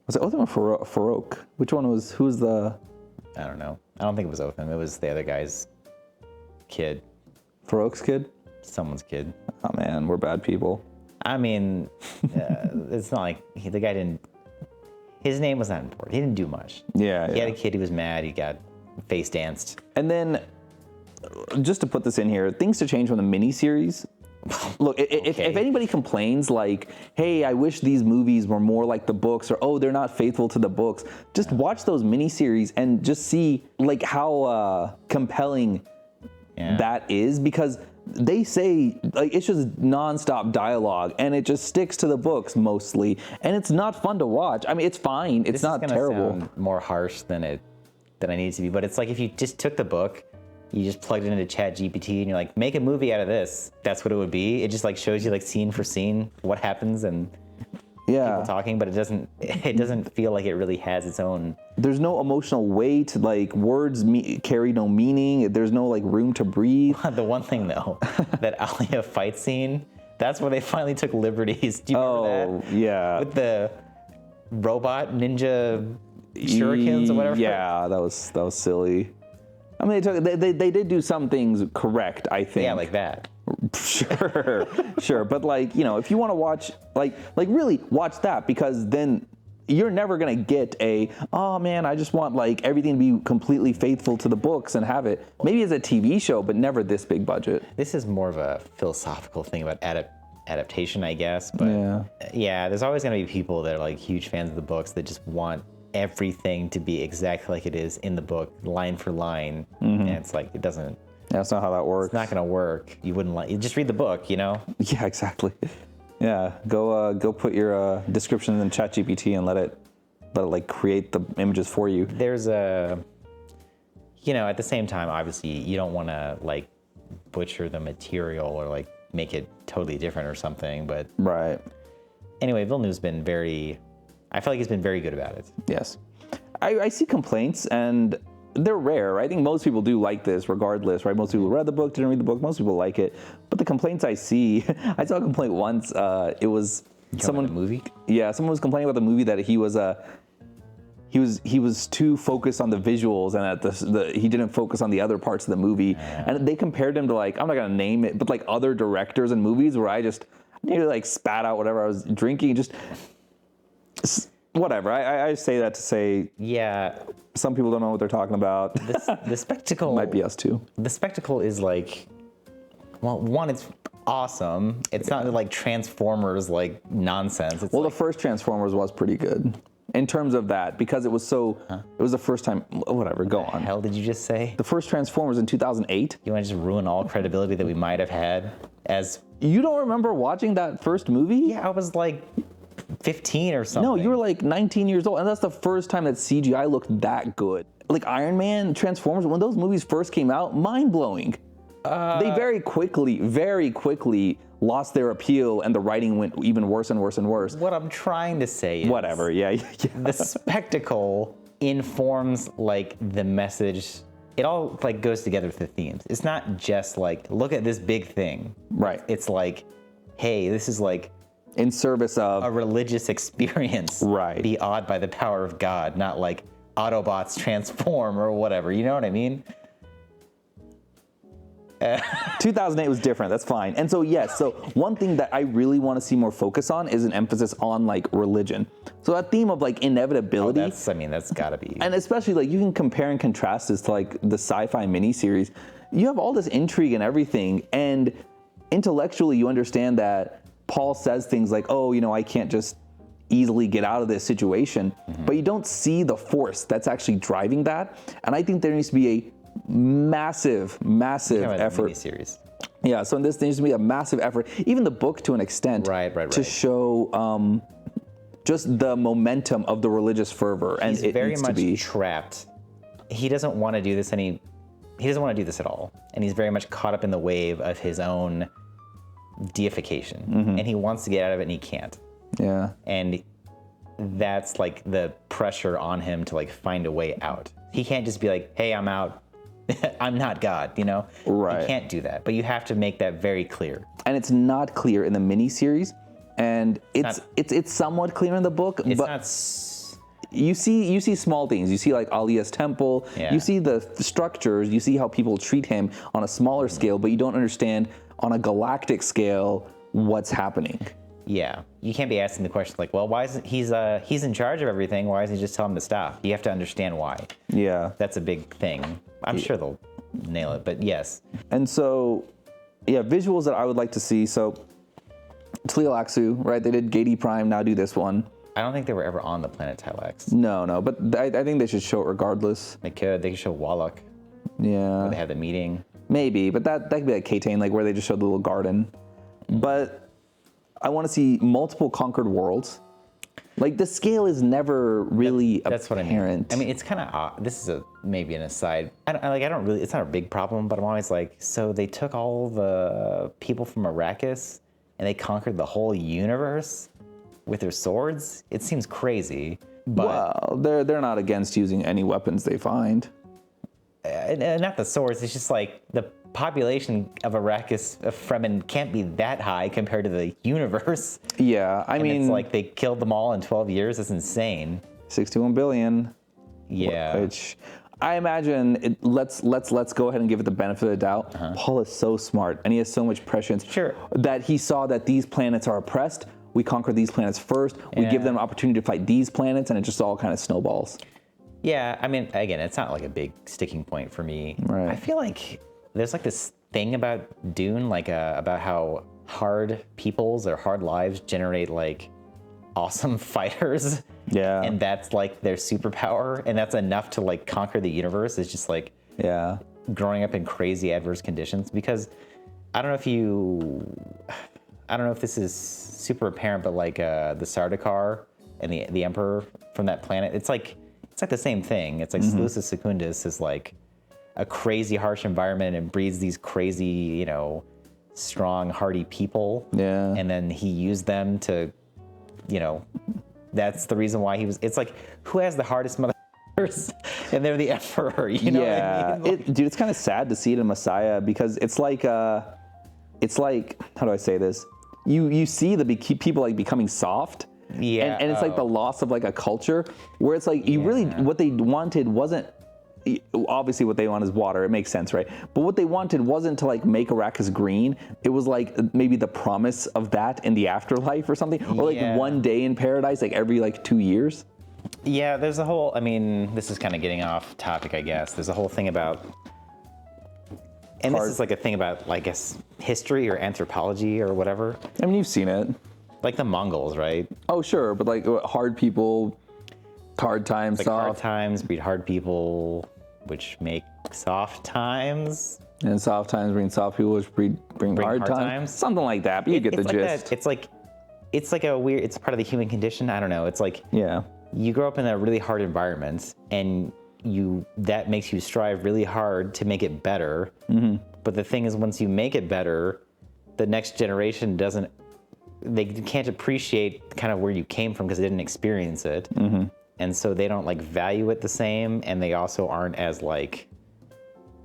Was it Otheym or Farok? Which one who's the I don't know. I don't think it was Otheym. It was the other guy's kid. Farok's kid? Someone's kid. Oh man, we're bad people. I mean, it's not like the guy didn't. His name was not important. He didn't do much. Yeah. He had a kid who was mad. He got face danced. And then just to put this in here, things to change from the miniseries. Look, if anybody complains like, hey, I wish these movies were more like the books, or oh, they're not faithful to the books, just watch those miniseries and just see like how compelling that is, because they say like it's just nonstop dialogue and it just sticks to the books mostly, and it's not fun to watch. I mean, it's fine, it's not terrible. Sound more harsh than I need it to be, but it's like if you just took the book, you just plugged it into ChatGPT and you're like, make a movie out of this. That's what it would be. It just like shows you like scene for scene what happens and people talking, but it doesn't feel like it really has its own. There's no emotional weight. Like words carry no meaning. There's no like room to breathe. The one thing though, that Alia fight scene, that's where they finally took liberties. Do you remember that? Yeah. With the robot ninja shurikens or whatever. Yeah, that was silly. I mean, they did do some things correct, I think. Yeah, like that. Sure. But like, you know, if you want to watch, like really watch that, because then you're never going to get oh man, I just want like everything to be completely faithful to the books and have it. Maybe as a TV show, but never this big budget. This is more of a philosophical thing about adaptation, I guess. But yeah, there's always going to be people that are like huge fans of the books that just want everything to be exactly like it is in the book, line for line. And it's like, it doesn't. That's not how that works. It's not going to work. You just read the book, you know? Yeah, exactly. Yeah, go put your description in ChatGPT and let it like create the images for you. There's at the same time, obviously, you don't want to like butcher the material or like make it totally different or something. But right. Anyway, Villeneuve's been I feel like he's been very good about it. Yes. I see complaints, and they're rare. I think most people do like this regardless, right? Most people read the book, didn't read the book. Most people like it. But the complaints I see, I saw a complaint once. It was someone. The movie? Yeah, someone was complaining about the movie that he was too focused on the visuals, and he didn't focus on the other parts of the movie. And they compared him to like, I'm not gonna name it, but like other directors and movies where I just nearly like spat out whatever I was drinking. Just whatever. I say that to say, yeah, some people don't know what they're talking about. The spectacle might be us too. The spectacle is like, well, one, it's awesome. It's not like Transformers like nonsense. It's the first Transformers was pretty good in terms of that, because it was it was the first time. Whatever, go on. What the hell did you just say? The first Transformers in 2008. You want to just ruin all credibility that we might have had as. You don't remember watching that first movie? Yeah, I was like 15 or something. No, you were like 19 years old, and that's the first time that CGI looked that good. Like Iron Man, Transformers, when those movies first came out, mind-blowing. They very quickly lost their appeal, and the writing went even worse and worse and worse. What I'm trying to say is... Whatever, yeah. The spectacle informs like the message. It all like goes together with the themes. It's not just like, look at this big thing. Right. It's like, hey, this is like... in service of... a religious experience. Right. Be awed by the power of God, not like Autobots transform or whatever. You know what I mean? 2008 was different. That's fine. And so, yes. So one thing that I really want to see more focus on is an emphasis on like religion. So that theme of like inevitability. That's gotta be. And especially like you can compare and contrast this to like the sci-fi miniseries. You have all this intrigue and everything, and intellectually you understand that Paul says things like, oh, I can't just easily get out of this situation. But you don't see the force that's actually driving that. And I think there needs to be a massive effort. Series. Yeah, so in this there needs to be a massive effort, even the book to an extent, right. to show just the momentum of the religious fervor. And He's it very needs much to be trapped. He doesn't want to do this he doesn't want to do this at all. And he's very much caught up in the wave of his own deification. And he wants to get out of it and he can't. Yeah. And that's like the pressure on him to like find a way out. He can't just be like, hey, I'm out. I'm not God, Right. You can't do that, but you have to make that very clear. And it's not clear in the miniseries, and it's somewhat clear in the book. It's but not. You see small things. You see like Alia's temple. Yeah. You see the structures. You see how people treat him on a smaller scale, but you don't understand on a galactic scale what's happening. Yeah, you can't be asking the question like, well, why isn't he's in charge of everything? Why doesn't he just tell him to stop? You have to understand why. Yeah, that's a big thing. I'm sure they'll nail it. But yes. And so, yeah, visuals that I would like to see. So, Tleilaxu, right? They did Gate Prime, now do this one. I don't think they were ever on the planet Tleilaxu. No, but I think they should show it regardless. They could show Wallach. Yeah. Where they had the meeting. Maybe, but that could be like Katane, like where they just showed the little garden. But I want to see multiple conquered worlds. Like the scale is never really That's apparent. what I mean. It's kind of odd. This is maybe an aside. I don't really. It's not a big problem, but I'm always like, so they took all the people from Arrakis and they conquered the whole universe with their swords. It seems crazy. But well, they're not against using any weapons they find. Not the swords. It's just like the population of Arrakis, of Fremen, can't be that high compared to the universe. Yeah, I mean, it's like they killed them all in 12 years. That's insane. 61 billion. Yeah. Which I imagine. Let's go ahead and give it the benefit of the doubt. Paul is so smart, and he has so much prescience. Sure. That he saw that these planets are oppressed. We conquer these planets first. We give them an opportunity to fight these planets, and it just all kind of snowballs. Yeah, I mean, again, it's not like a big sticking point for me. Right. I feel like there's like this thing about Dune, like about how hard peoples or hard lives generate like awesome fighters. Yeah. And that's like their superpower, and that's enough to like conquer the universe. It's just like growing up in crazy adverse conditions. Because I don't know if this is super apparent, but like the Sardaukar and the Emperor from that planet, it's like the same thing. It's like Seleucus Secundus is like a crazy harsh environment and breeds these crazy, strong, hardy people. Yeah. And then he used them to, that's the reason why it's like, who has the hardest motherfuckers? And they're the emperor, you know what I mean? Like, Dude, it's kind of sad to see it in Messiah because it's like, how do I say this? You see the people like becoming soft. Yeah. And it's like the loss of like a culture where it's like you really, what they wanted wasn't, obviously what they want is water. It makes sense, right? But what they wanted wasn't to like make Arrakis green. It was like maybe the promise of that in the afterlife or something. Or like one day in paradise, like every like 2 years. Yeah, there's a whole, this is kind of getting off topic, I guess. There's a whole thing about, and this is like a thing about, I guess, history or anthropology or whatever. I mean, you've seen it. Like the Mongols, right? Oh, sure. But like hard people, hard times, like soft. Hard times breed hard people, which make soft times. And soft times bring soft people, which bring hard times. Something like that. But you get the gist. That. It's like a weird, it's part of the human condition. I don't know. It's like, you grow up in a really hard environment and that makes you strive really hard to make it better. Mm-hmm. But the thing is, once you make it better, the next generation they can't appreciate kind of where you came from because they didn't experience it. Mm-hmm. And so they don't like value it the same, and they also aren't as like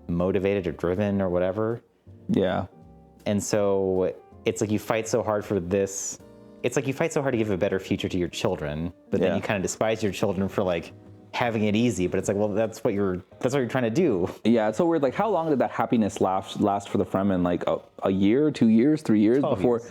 motivated or driven or whatever. Yeah. And so it's like you fight so hard for this. It's like you fight so hard to give a better future to your children, but then you kind of despise your children for like having it easy. But it's like, well, that's what you're trying to do. Yeah, it's so weird. Like, how long did that happiness last for the Fremen? Like a year, 2 years, 3 years before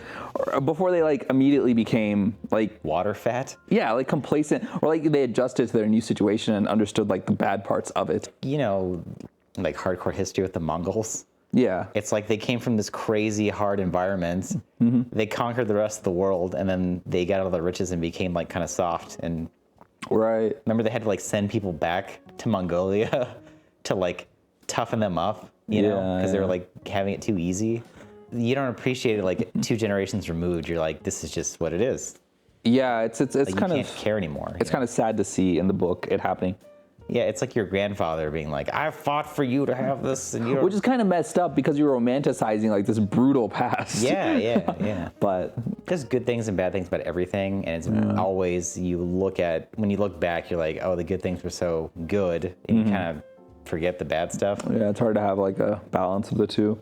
they like immediately became like water fat. Yeah, like complacent, or like they adjusted to their new situation and understood like the bad parts of it. Like hardcore history with the Mongols. Yeah. It's like they came from this crazy hard environment. Mm-hmm. They conquered the rest of the world, and then they got all the riches and became like kind of soft. And right. Remember they had to like send people back to Mongolia to like toughen them up, you know, because they were like having it too easy. You don't appreciate it like 2 generations removed. You're like, this is just what it is. Yeah, it's like kind of, you can't care anymore. It's kind of sad to see in the book it happening. Yeah, it's like your grandfather being like, I fought for you to have this. And you don't... Which is kind of messed up because you're romanticizing like this brutal past. Yeah. But there's good things and bad things about everything. And it's always, when you look back, you're like, oh, the good things were so good. And you kind of forget the bad stuff. Yeah, it's hard to have like a balance of the two.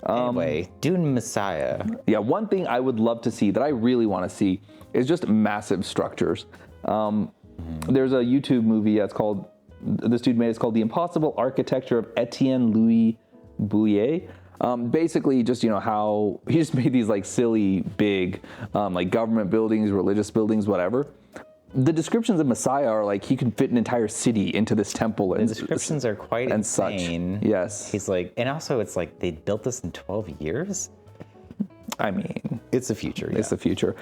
Anyway, Dune Messiah. Yeah, one thing I would love to see that I really want to see is just massive structures. There's a YouTube movie that's called, this dude made it's called The Impossible Architecture of Etienne Louis Bouillet. Basically just, how he just made these like silly big like government buildings, religious buildings, whatever. the descriptions of Messiah are like he could fit an entire city into this temple. And The descriptions are quite and insane. such. Yes. He's like, and also it's like they built this in 12 years. I mean, It's the future. Yeah. it's the future.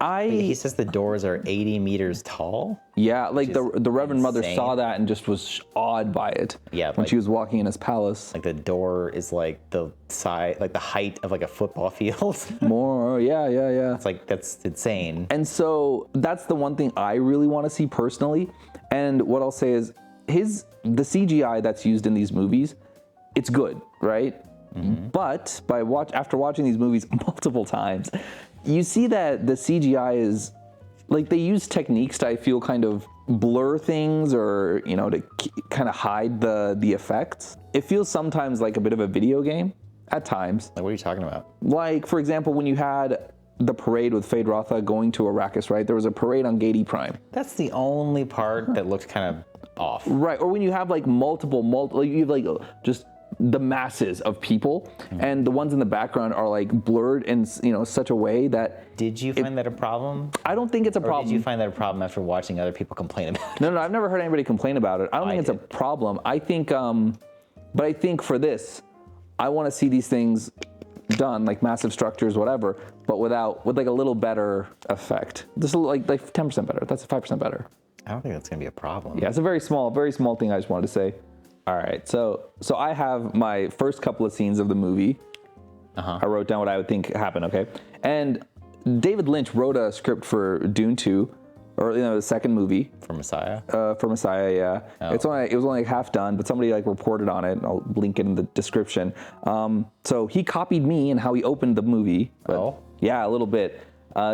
He says the doors are 80 meters tall. Yeah, like the Reverend Mother insane. saw that and just was awed by it. Yeah, when like- she was walking in his palace. Like the door is like the size, like the height of like a football field. More, yeah. It's like, that's insane. And so that's the one thing I really want to see personally. And what I'll say is the CGI that's used in these movies, it's good, right? But after watching these movies multiple times, you see that the CGI is like they use techniques to, I feel, kind of blur things or, to kind of hide the effects. It feels sometimes like a bit of a video game at times. Like, what are you talking about? Like, for example, when you had the parade with Feyd-Rautha going to Arrakis, right? There was a parade on Gate E Prime. That's the only part that looked kind of off. Right, or when you have like multiple, you have like just the masses of people, and the ones in the background are like blurred in such a way that. Did you find that a problem? I don't think it's a Or problem. did you find that a problem after watching other people complain about it? No, I've never heard anybody complain about it. I don't think it's did. a problem. I think, but I think for this, I want to see these things done, like massive structures, whatever, but with like a little better effect. Just like 10% better. That's 5% better. I don't think that's gonna be a problem. Yeah, it's a very small thing I just wanted to say. All right, so I have my first couple of scenes of the movie. I wrote down what I would think happened, okay? And David Lynch wrote a script for Dune 2, or the second movie. For Messiah? For Messiah, yeah. Oh. It was only half done, but somebody like reported on it. I'll link it in the description. So he copied me and how he opened the movie. But, Oh. Yeah, a little bit.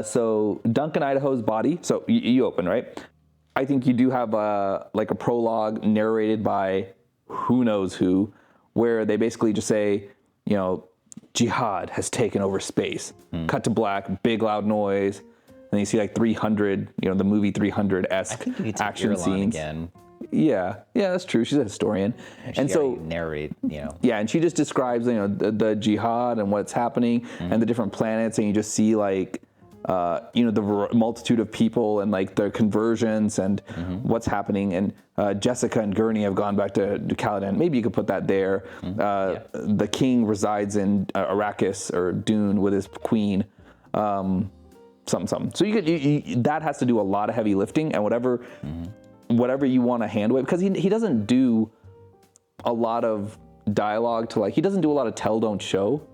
So Duncan Idaho's body. So you open, right? I think you do have like a prologue narrated by who knows who, where they basically just say, jihad has taken over space. Cut to black, big loud noise. And you see like 300, the movie 300-esque I think you could take action Irulan scenes. again. Yeah, that's true. She's a historian. And so narrate, yeah, and she just describes the jihad and what's happening and the different planets, and you just see like the multitude of people and like their conversions and what's happening. And Jessica and Gurney have gone back to Caladan. Maybe you could put that there. The king resides in Arrakis or Dune with his queen. Something. So that has to do a lot of heavy lifting and whatever you want to handle it, because he doesn't do a lot of dialogue to he doesn't do a lot of tell don't show.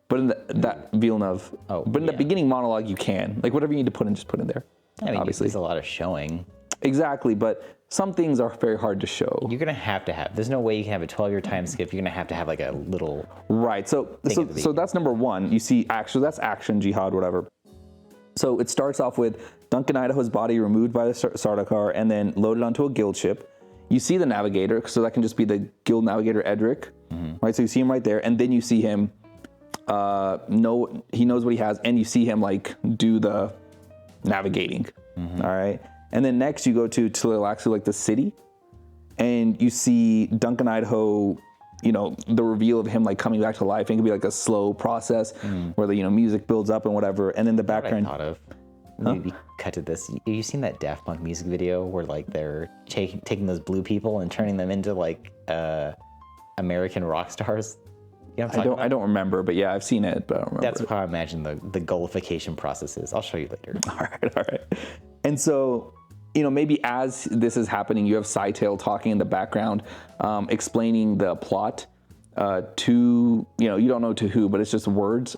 But in that Villeneuve, in the beginning monologue, you can. Like, whatever you need to put in, just put in there. I mean, obviously. there's a lot of showing. Exactly, but some things are very hard to show. You're going to have. There's no way you can have a 12-year time skip. You're going to have like a little... Right, so that's number one. You see, that's action, jihad, whatever. So it starts off with Duncan Idaho's body removed by the Sardaukar and then loaded onto a guild ship. You see the navigator, so that can just be the guild navigator Edric. Right, so you see him right there, and then you see him... he knows what he has, and you see him like do the navigating. All right, and then next you go to Tleilaxu, like the city, and you see Duncan Idaho. The reveal of him like coming back to life. It can be like a slow process where the music builds up and whatever, and then the background. What I thought of. Maybe cut to this. Have you seen that Daft Punk music video where like they're taking those blue people and turning them into like American rock stars? You know what I'm talking about? I don't remember, but yeah, I've seen it, but I don't remember. That's how I imagine the gullification process is. I'll show you later. All right. And so, maybe as this is happening, you have Scytale talking in the background, explaining the plot to, you don't know to who, but it's just words.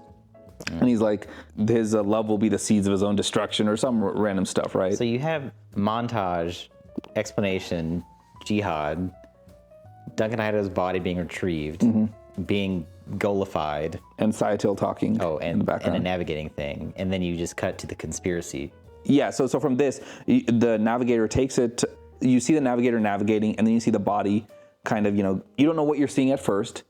And he's like, his love will be the seeds of his own destruction or some random stuff, right? So you have montage, explanation, jihad, Duncan Idaho's body being retrieved, being gullified. And Scytale talking in the background. And a navigating thing. And then you just cut to the conspiracy. Yeah, so from this, the navigator takes it, you see the navigator navigating, and then you see the body kind of, you don't know what you're seeing at first,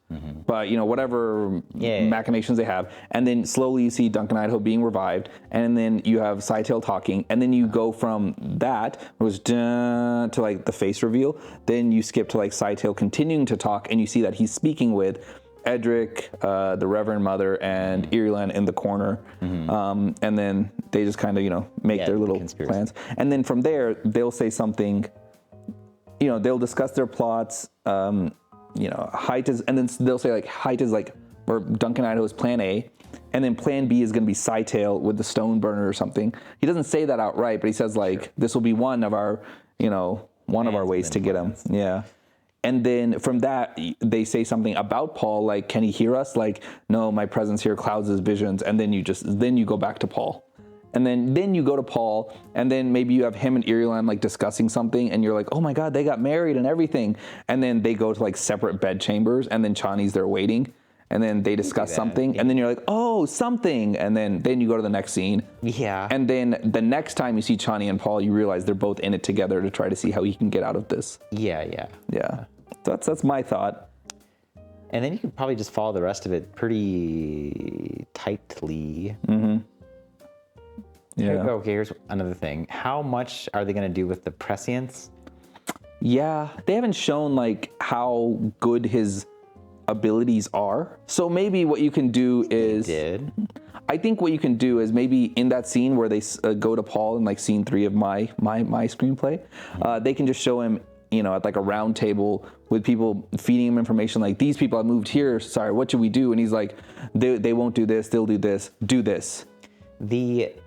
but, whatever machinations they have. And then slowly you see Duncan Idaho being revived, and then you have Scytale talking, and then you go from that, it was to like the face reveal, then you skip to like Scytale continuing to talk, and you see that he's speaking with Edric, the Reverend Mother, and Irulan in the corner, and then they just kind of make their little plans, and then from there they'll say something. They'll discuss their plots. Height is, and then they'll say like Height is like, or Duncan Idaho's Plan A, and then Plan B is going to be Scytale with the stone burner or something. He doesn't say that outright, but he says like this will be one of our ways to get him. Yeah. And then from that, they say something about Paul, like, can he hear us? Like, no, my presence here clouds his visions. And then you go back to Paul. And then you go to Paul, and then maybe you have him and Irulan like discussing something, and you're like, oh my God, they got married and everything. And then they go to like separate bed chambers, and then Chani's there waiting. And then they discuss something, and then you're like, oh, something. And then you go to the next scene. Yeah. And then the next time you see Chani and Paul, you realize they're both in it together to try to see how he can get out of this. Yeah. So that's my thought. And then you could probably just follow the rest of it pretty tightly. Yeah. Okay, here's another thing. How much are they going to do with the prescience? Yeah, they haven't shown like how good his abilities are. So maybe what you can do is... I think what you can do is maybe in that scene where they go to Paul in like scene 3 of my screenplay, they can just show him, at like a round table with people feeding him information like, these people have moved here, sorry, what should we do? And he's like, they won't do this, they'll do this, do this.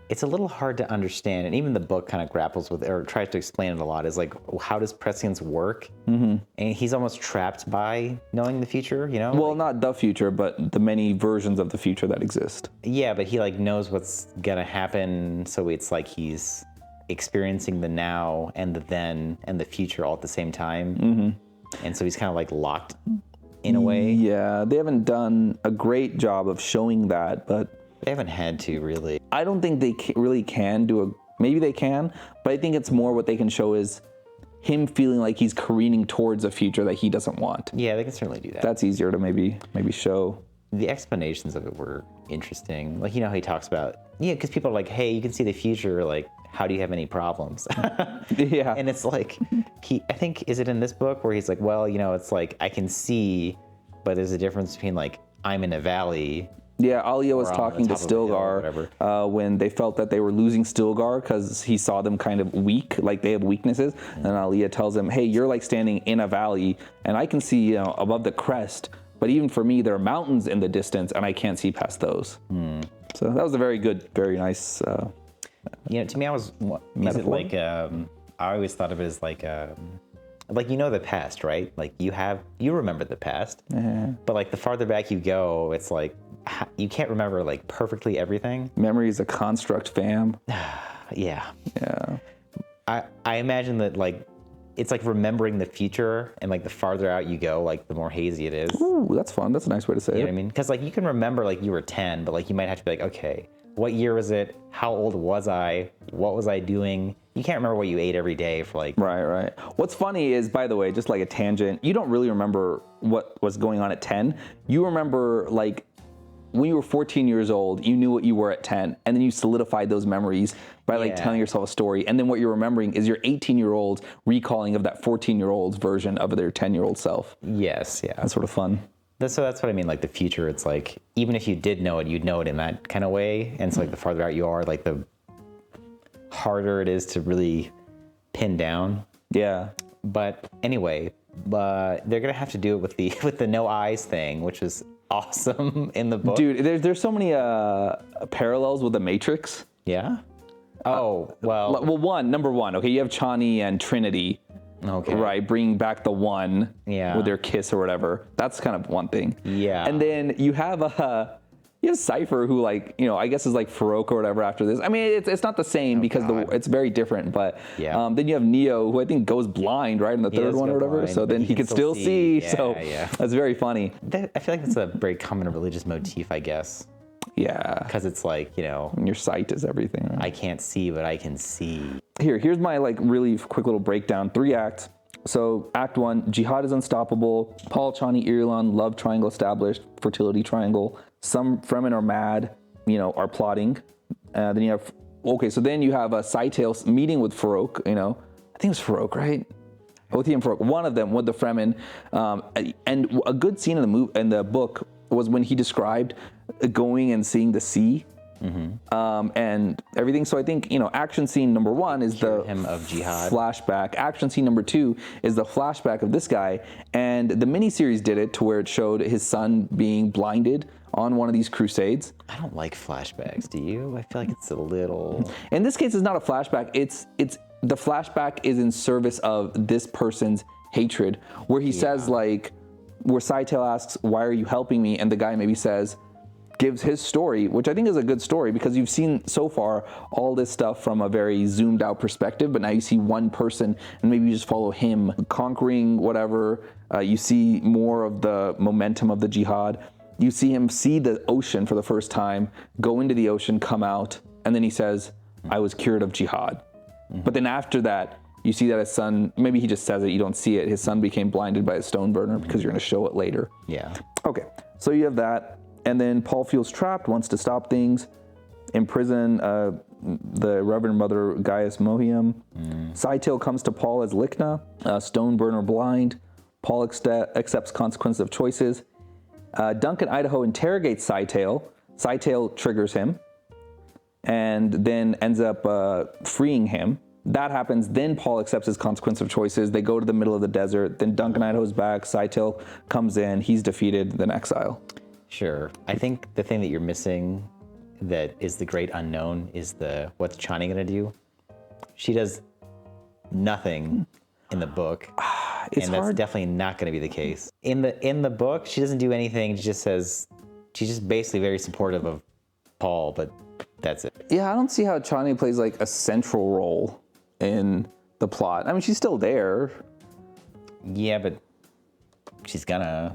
It's a little hard to understand, and even the book kind of grapples with or tries to explain it a lot. Is like, how does prescience work? And he's almost trapped by knowing the future, Well, not the future, but the many versions of the future that exist. Yeah, but he like knows what's gonna happen, so it's like he's experiencing the now and the then and the future all at the same time. And so he's kind of like locked in a way. Yeah, they haven't done a great job of showing that, but they haven't had to, really. I don't think they really can maybe they can, but I think it's more what they can show is him feeling like he's careening towards a future that he doesn't want. Yeah, they can certainly do that. That's easier to maybe show. The explanations of it were interesting. Like, how he talks about, because people are like, hey, you can see the future, like, how do you have any problems? Yeah. And it's like, I think, is it in this book where he's like, well, it's like, I can see, but there's a difference between like, I'm in a valley. Yeah, Alia was talking to Stilgar when they felt that they were losing Stilgar because he saw them kind of weak, like they have weaknesses. And Alia tells him, hey, you're like standing in a valley, and I can see above the crest, but even for me, there are mountains in the distance, and I can't see past those. So that was a very good, very nice to me, is it like, I always thought of it as like the past, right? Like you remember the past, but like the farther back you go, it's like, you can't remember like perfectly everything. Memory is a construct, fam. Yeah. I imagine that like it's like remembering the future, and like the farther out you go, like the more hazy it is. Ooh, that's fun. That's a nice way to say it. You know what I mean? Because like you can remember like you were 10, but like you might have to be like, okay, what year was it? How old was I? What was I doing? You can't remember what you ate every day for like... Right. What's funny is, by the way, just like a tangent, you don't really remember what was going on at 10. You remember like when you were 14 years old, you knew what you were at 10, and then you solidified those memories by like telling yourself a story. And then what you're remembering is your 18-year-old recalling of that 14-year-old's version of their 10-year-old self. Yes, yeah. That's sort of fun. So that's what I mean, like the future, it's like, even if you did know it, you'd know it in that kind of way. And so like the farther out you are, like the harder it is to really pin down. Yeah. But anyway, they're going to have to do it with the no eyes thing, which is awesome in the book. Dude, there's so many parallels with the Matrix. Yeah? Oh, well. Well, number one, okay, you have Chani and Trinity. Okay. Right, bringing back the one with their kiss or whatever. That's kind of one thing. Yeah. And then you have Cypher, who like, I guess is like Farok or whatever after this. I mean, it's not the same because it's very different. But then you have Neo, who I think goes blind, right, in the third one or whatever. Blind, so then he can still see. So that's very funny. I feel like that's a very common religious motif, I guess. Yeah. Because it's like, when your sight is everything. Right? I can't see, but I can see. Here's my like really quick little breakdown. 3 acts. So Act 1, Jihad is unstoppable. Paul, Chani, Irulan, love triangle established. Fertility triangle. Some Fremen are mad, are plotting. Then you have, so then you have a Scytale meeting with Farok, I think it was Farok, right? Otheym and Farok, one of them with the Fremen. And a good scene in the book was when he described going and seeing the sea. And everything. So I think, action scene number 1 is the him of jihad. Flashback. Action scene number 2 is the flashback of this guy. And the miniseries did it to where it showed his son being blinded on one of these crusades. I don't like flashbacks. Do you? I feel like it's a little. In this case, it's not a flashback. It's the flashback is in service of this person's hatred, where he says where Scytale asks, "Why are you helping me?" And the guy maybe gives his story, which I think is a good story because you've seen so far all this stuff from a very zoomed out perspective, but now you see one person and maybe you just follow him conquering whatever. You see more of the momentum of the jihad. You see him see the ocean for the first time, go into the ocean, come out, and then he says, "I was cured of jihad." But then after that, you see that his son, maybe he just says it, you don't see it, his son became blinded by a stone burner because you're going to show it later. Yeah. Okay, so you have that. And then Paul feels trapped, wants to stop things, imprison the Reverend Mother Gaius Mohiam. Scytale comes to Paul as Lichna, stone burner blind. Paul accepts consequences of choices. Duncan Idaho interrogates Scytale. Scytale triggers him and then ends up freeing him. That happens, then Paul accepts his consequence of choices. They go to the middle of the desert, then Duncan Idaho's back, Scytale comes in, he's defeated, then exile. Sure. I think the thing that you're missing that is the great unknown is what's Chani gonna do? She does nothing in the book. It's and that's hard. definitely not gonna be the case. In the book, she doesn't do anything. She just says she's just basically very supportive of Paul, but that's it. Yeah, I don't see how Chani plays like a central role in the plot. I mean, she's still there. Yeah, but she's gonna.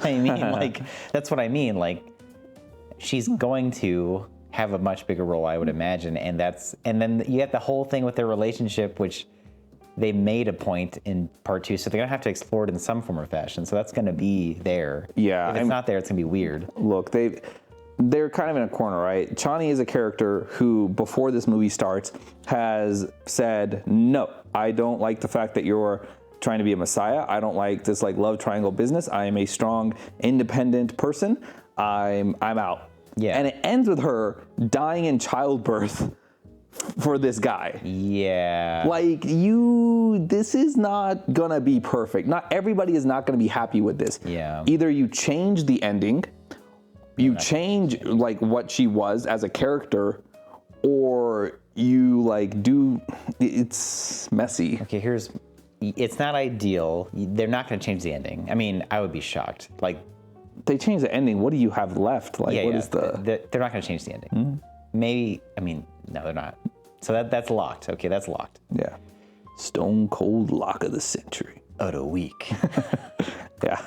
I mean, that's what I mean. Like, she's going to have a much bigger role, I would imagine, and then you have the whole thing with their relationship, which they made a point in part 2, so they're gonna have to explore it in some form or fashion. So that's gonna be there. Yeah, if it's not there, it's gonna be weird. Look, they're kind of in a corner, right? Chani is a character who, before this movie starts, has said, "No, I don't like the fact that you're trying to be a messiah. I don't like this love triangle business. I am a strong, independent person. I'm out." Yeah. And it ends with her dying in childbirth for this guy. Yeah. This is not gonna be perfect. Not everybody is not gonna be happy with this. Yeah. Either you change the ending, you change what she was as a character, or you it's messy. Okay, it's not ideal. They're not going to change the ending. I mean, I would be shocked. They change the ending. What do you have left? Is the? They're not going to change the ending. Maybe. I mean, no, they're not. So that's locked. Okay, that's locked. Yeah. Stone cold lock of the century. Of the week. Yeah.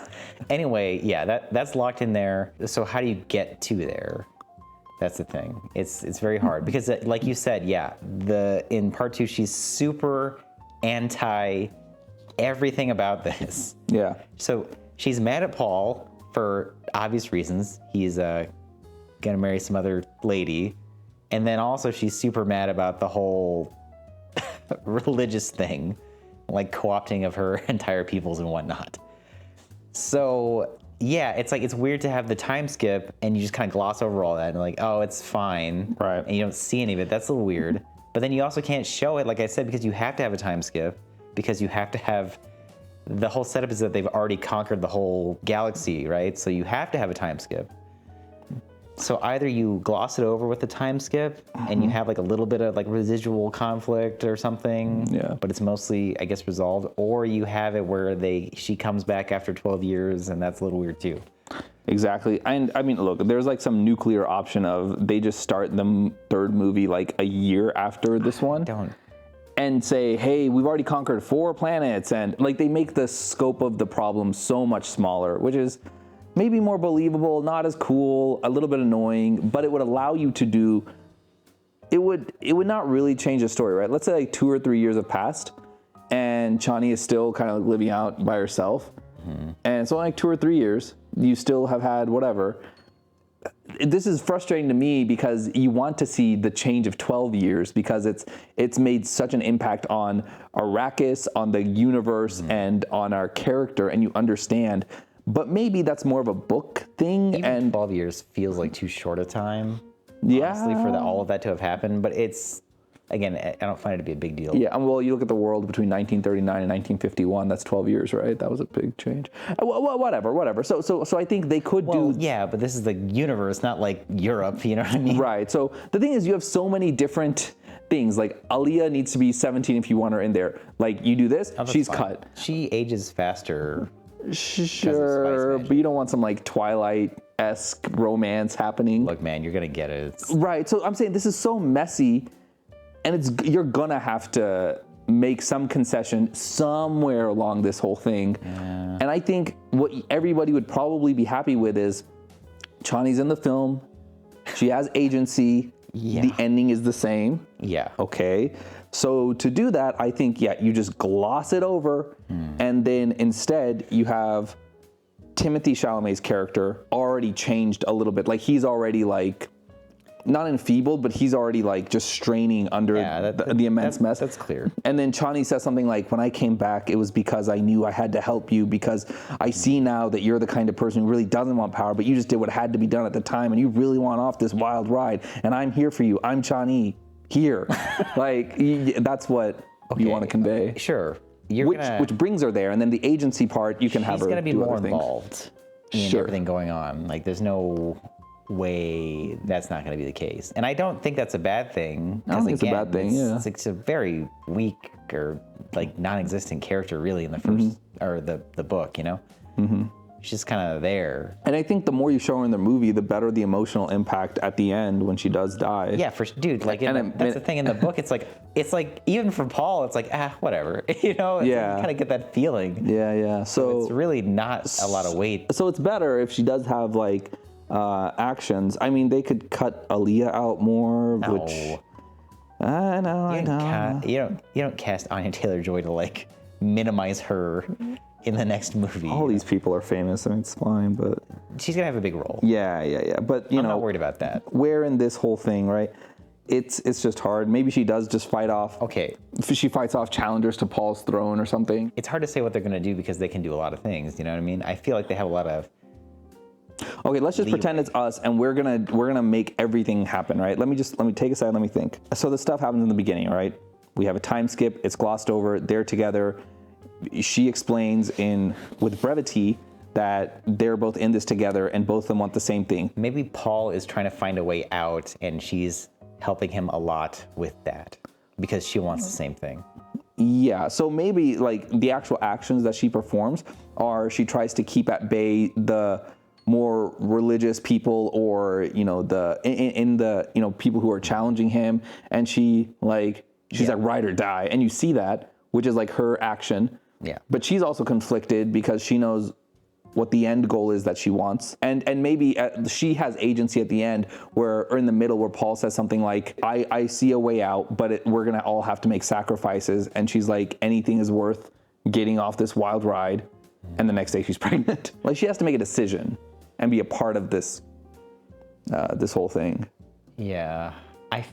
Anyway, yeah, that's locked in there. So how do you get to there? That's the thing. It's very hard because, like you said, yeah, in part 2 she's super anti everything about this. Yeah. So she's mad at Paul for obvious reasons. He's gonna marry some other lady, and then also she's super mad about the whole religious thing, co-opting of her entire peoples and whatnot. So yeah, it's weird to have the time skip and you just kind of gloss over all that and oh, it's fine, right? And you don't see any of it. That's a little weird. But then you also can't show it, like I said, because you have to have a time skip, because you have to have the whole setup is that they've already conquered the whole galaxy, right? So you have to have a time skip. So either you gloss it over with the time skip and you have a little bit of residual conflict or something, but it's mostly, I guess, resolved, or you have it where she comes back after 12 years and that's a little weird too. Exactly. And I mean, look, there's some nuclear option of they just start the third movie a year after this one. And say, hey, we've already conquered 4 planets, and they make the scope of the problem so much smaller, which is maybe more believable, not as cool, a little bit annoying, but it would allow you to do, it would not really change the story, right? Let's say 2 or 3 years have passed and Chani is still kind of living out by herself. And it's only 2 or 3 years, you still have had whatever. this is frustrating to me because you want to see the change of 12 years because it's made such an impact on Arrakis, on the universe, and on our character, and you understand. But maybe that's more of a book thing. Even and 12 years feels like too short a time, yeah, honestly, for all of that to have happened. But it's, again, I don't find it to be a big deal. Yeah, and well, you look at the world between 1939 and 1951. That's 12 years, right? That was a big change. Whatever. So I think they could do. Yeah, but this is the universe, not like Europe. You know what I mean? Right. So the thing is, you have so many different things. Like Aaliyah needs to be 17 if you want her in there. Like you do this, she's fine. cut. She ages faster. Sure, but you don't want some like Twilight-esque romance happening. Look, man, you're gonna get it. Right. So I'm saying this is so messy, and you're gonna have to make some concession somewhere along this whole thing. Yeah. And I think what everybody would probably be happy with is Chani's in the film. She has agency. Yeah. The ending is the same. Yeah. Okay. So to do that, I think, you just gloss it over, and then instead you have Timothée Chalamet's character already changed a little bit. Like he's already like, not enfeebled, but he's already like just straining under the immense mess. That's clear. And then Chani says something like, when I came back, it was because I knew I had to help you because I see now that you're the kind of person who really doesn't want power, but you just did what had to be done at the time and you really want off this wild ride. And I'm here for you. I'm Chani here. Like, that's what you want to convey. Sure. Which brings her there. And then the agency part, you can have her do other things. She's going to be more involved in everything going on. Like, there's no way that's not going to be the case. And I don't think that's a bad thing. I don't think it's a bad thing, yeah. It's a very weak or like non-existent character really in the first, or the book, you know? Mm-hmm. She's just kind of there. And I think the more you show her in the movie, the better the emotional impact at the end when she does die. Yeah, dude, like that's the thing in the book. It's like even for Paul, it's like, whatever, you know? You kind of get that feeling. Yeah. So it's really not a lot of weight. So it's better if she does have like actions. I mean, they could cut Aaliyah out more, which I know. You don't cast Anya Taylor-Joy to like minimize her in the next movie. All these people are famous. I mean, it's fine, but she's gonna have a big role. Yeah. But I'm not worried about that. Where in this whole thing, right? It's just hard. Maybe she does just fight off. Okay. She fights off challengers to Paul's throne or something. It's hard to say what they're gonna do because they can do a lot of things. You know what I mean? I feel like they have a lot of. Okay, let's just pretend it's us, and we're gonna make everything happen, right? Let me take a second. Let me think. So the stuff happens in the beginning, right? We have a time skip. It's glossed over. They're together. She explains with brevity that they're both in this together, and both of them want the same thing. Maybe Paul is trying to find a way out, and she's helping him a lot with that because she wants the same thing. Yeah, so maybe like the actual actions that she performs are she tries to keep at bay the more religious people, or the people who are challenging him, and she's like ride or die, and you see that, which is like her action. Yeah. But she's also conflicted because she knows what the end goal is that she wants, and maybe she has agency at the end, or in the middle, where Paul says something like, I see a way out, but we're gonna all have to make sacrifices, and she's like, anything is worth getting off this wild ride, and the next day she's pregnant. Like, she has to make a decision and be a part of this this whole thing. Yeah.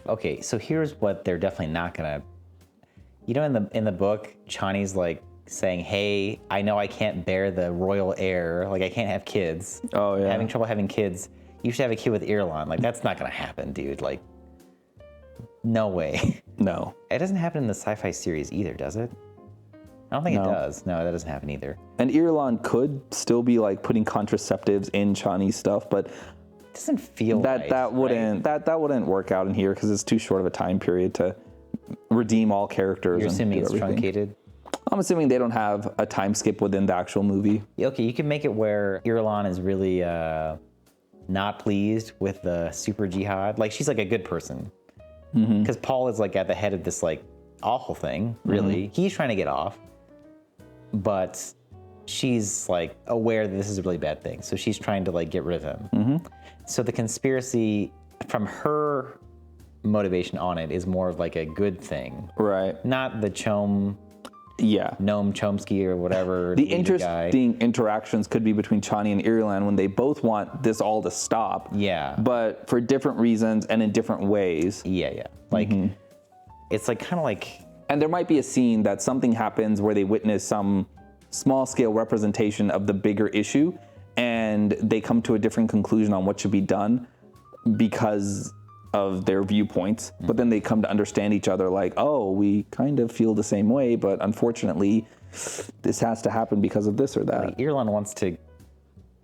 Okay, so here's what they're definitely not gonna. You know, in the book, Chani's like saying, "Hey, I know I can't bear the royal heir. Like, I can't have kids. Oh yeah. I'm having trouble having kids. You should have a kid with Irulan." Like, that's not gonna happen, dude. Like, no way. No. It doesn't happen in the sci-fi series either, does it? I don't think it does. No, that doesn't happen either. And Irulan could still be like putting contraceptives in Chani's stuff, but it doesn't feel that wouldn't work out in here because it's too short of a time period to redeem all characters. You're assuming it's truncated? I'm assuming they don't have a time skip within the actual movie. Okay, you can make it where Irulan is really not pleased with the super jihad. Like, she's like a good person. Because Paul is like at the head of this like awful thing, really. He's trying to get off. But she's like aware that this is a really bad thing. So she's trying to like get rid of him. So the conspiracy from her motivation on it is more of like a good thing. Right. Not the Chom Yeah. Noam Chomsky or whatever. The leader guy. interesting interactions could be between Chani and Irulan when they both want this all to stop. Yeah. But for different reasons and in different ways. Yeah. Like, it's like kind of like. And there might be a scene that something happens where they witness some small scale representation of the bigger issue and they come to a different conclusion on what should be done because of their viewpoints. But then they come to understand each other like, oh, we kind of feel the same way, but unfortunately this has to happen because of this or that. Like, Irulan wants to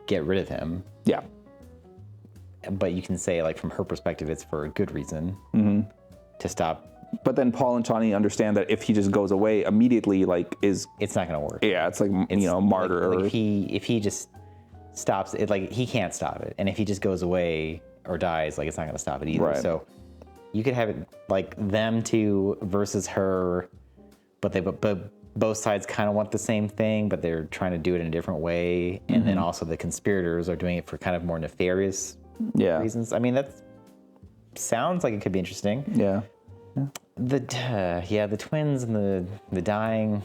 get rid of him. Yeah. But you can say, like, from her perspective, it's for a good reason to stop. But then Paul and Chani understand that if he just goes away immediately, like, it's not going to work. Yeah, it's like, martyr. Like if he just stops it, like, he can't stop it. And if he just goes away or dies, like, it's not going to stop it either. Right. So you could have it like them two versus her, but both sides kind of want the same thing, but they're trying to do it in a different way. And then also the conspirators are doing it for kind of more nefarious reasons. I mean, that sounds like it could be interesting. Yeah. The twins and the dying.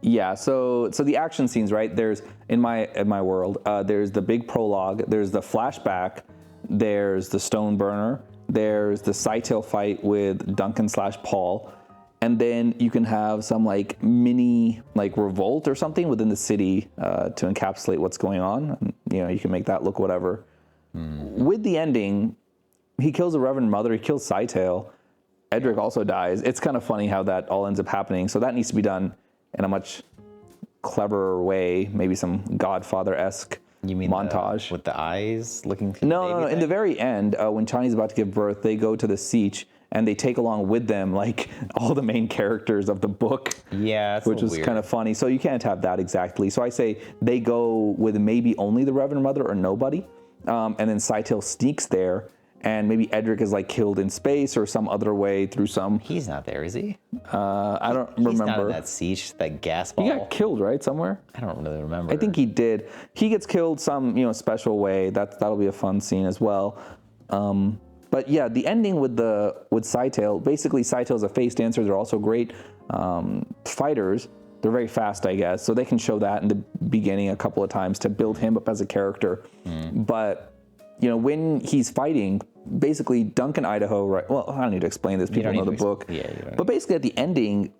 Yeah, so the action scenes, right? There's in my world, there's the big prologue, there's the flashback, there's the stone burner, there's the Scytale fight with Duncan/Paul, and then you can have some like mini like revolt or something within the city to encapsulate what's going on. And, you can make that look whatever. With the ending, he kills the Reverend Mother, he kills Scytale. Edric also dies. It's kind of funny how that all ends up happening. So that needs to be done in a much cleverer way, maybe some Godfather-esque You mean montage. with the eyes looking through No. In the very end, when Chani's about to give birth, they go to the Siege and they take along with them like all the main characters of the book. Yeah, that's which is kind of funny. So you can't have that exactly. So I say they go with maybe only the Reverend Mother or nobody, and then Scytale sneaks there. And maybe Edric is like killed in space or some other way through some. He's not there, is he? I don't remember. He's not in that siege, that gas ball. He got killed, right, somewhere? I don't really remember. I think he did. He gets killed some, special way. That'll be a fun scene as well. But yeah, the ending with Scytale. Basically, Scytale's a face dancer. They're also great fighters. They're very fast, I guess, so they can show that in the beginning a couple of times to build him up as a character. But when he's fighting, basically Duncan, Idaho, right? Well, I don't need to explain this. People know the book. Yeah, but basically at the ending,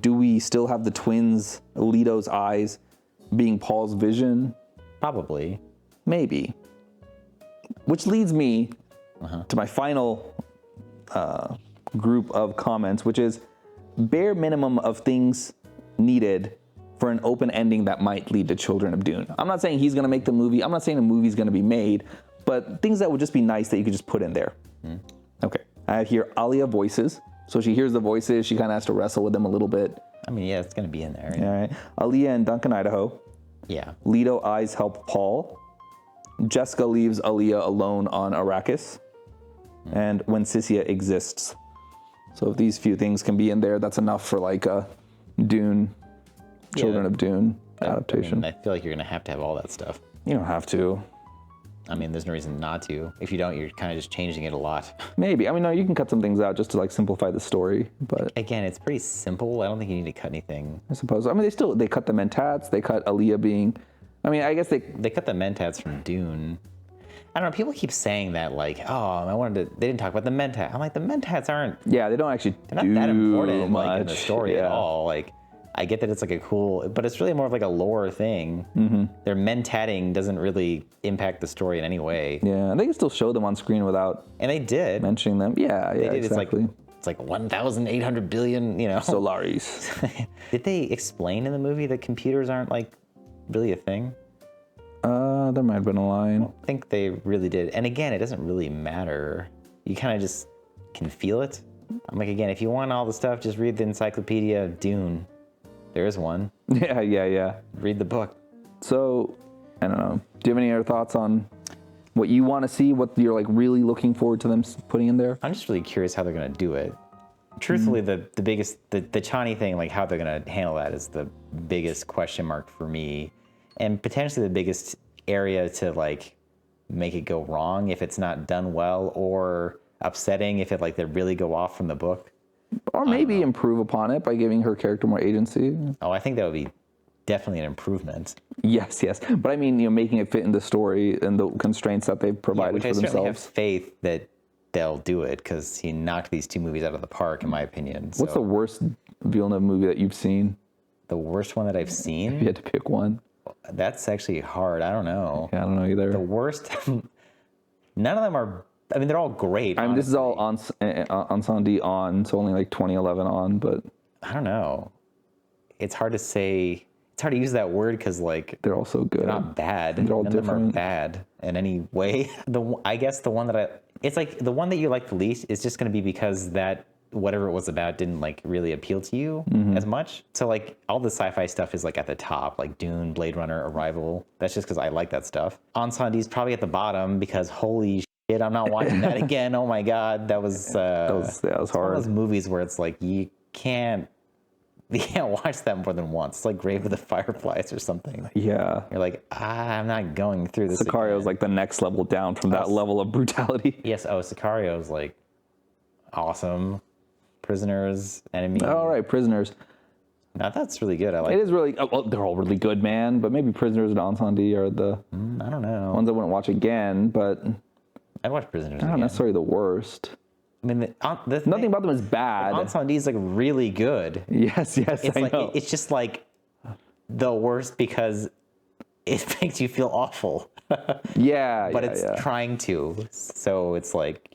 do we still have the twins, Leto's eyes, being Paul's vision? Probably. Maybe. Which leads me to my final group of comments, which is bare minimum of things needed for an open ending that might lead to Children of Dune. I'm not saying he's going to make the movie. I'm not saying the movie's going to be made, but things that would just be nice that you could just put in there. Okay. I have here Alia voices. So she hears the voices. She kind of has to wrestle with them a little bit. I mean, yeah, it's going to be in there. All right. Alia and Duncan, Idaho. Yeah. Leto eyes help Paul. Jessica leaves Alia alone on Arrakis. And when Sissia exists. So if these few things can be in there, that's enough for like a Dune, Children of Dune adaptation. I feel like you're going to have all that stuff. You don't have to. I mean, there's no reason not to. If you don't, you're kind of just changing it a lot. Maybe. I mean, no, you can cut some things out just to like simplify the story, but Again, it's pretty simple. I don't think you need to cut anything. I suppose. I mean, they cut the Mentats. They cut Alia being. I mean, I guess they cut the Mentats from Dune. I don't know. People keep saying that, like, oh, they didn't talk about the Mentat. I'm like, the Mentats aren't. Yeah, they don't actually. They're not that important much. like in the story at all. Like, I get that it's like a cool, but it's really more of like a lore thing. Their mentatting doesn't really impact the story in any way. Yeah, and they can still show them on screen without. And they did. Mentioning them. Yeah, They did. exactly. It's like 1,800 billion, Solaris. Did they explain in the movie that computers aren't like really a thing? There might have been a line. I think they really did. And again, it doesn't really matter. You kind of just can feel it. I'm like, again, if you want all the stuff, just read the Encyclopedia of Dune. There is one. Yeah. Read the book. So, I don't know. Do you have any other thoughts on what you want to see, what you're like really looking forward to them putting in there? I'm just really curious how they're going to do it. Truthfully, the biggest, the Chani thing, like how they're going to handle that is the biggest question mark for me. And potentially the biggest area to like make it go wrong if it's not done well, or upsetting if it like they really go off from the book. Or maybe improve upon it by giving her character more agency. Oh, I think that would be definitely an improvement. Yes. But I mean, making it fit in the story and the constraints that they've provided Which for I certainly have themselves. faith that they'll do it because he knocked these 2 movies out of the park, in my opinion. What's the worst Villeneuve movie that you've seen? the worst one that I've If you seen? had to pick one. That's actually hard. I don't know. Yeah, I don't know either. The worst. None of them are. I mean, they're all great. I mean, this is all Ensemble on, so only like 2011 on, but I don't know. It's hard to say. It's hard to use that word because like they're all so good. they're not bad. They're all None of them are different. bad in any way. I guess the one that it's like the one that you like the least is just going to be because that whatever it was about didn't like really appeal to you as much. So like all the sci-fi stuff is like at the top, like Dune, Blade Runner, Arrival. That's just because I like that stuff. Ensemble probably at the bottom because holy shit, I'm not watching that again. Oh my god, that was was one hard. of those movies where it's like you can't watch that more than once. It's like Grave of the Fireflies or something. Yeah. You're like, I'm not going through this. Sicario's like the next level down from that level of brutality. Yes, Sicario's like awesome. Prisoners, Enemy. All right, Prisoners. Now that's really good. I like It is really, well, they're all really good, man, but maybe Prisoners and Ensemble are the I don't know. ones I wouldn't watch again, but I'd watch Prisoners not again. necessarily the worst. I mean, Nothing about them is bad. Ensemble is like really good. Yes, It's I like know. it's just like the worst because it makes you feel awful. Yeah, but yeah, it's yeah. trying to. So it's like,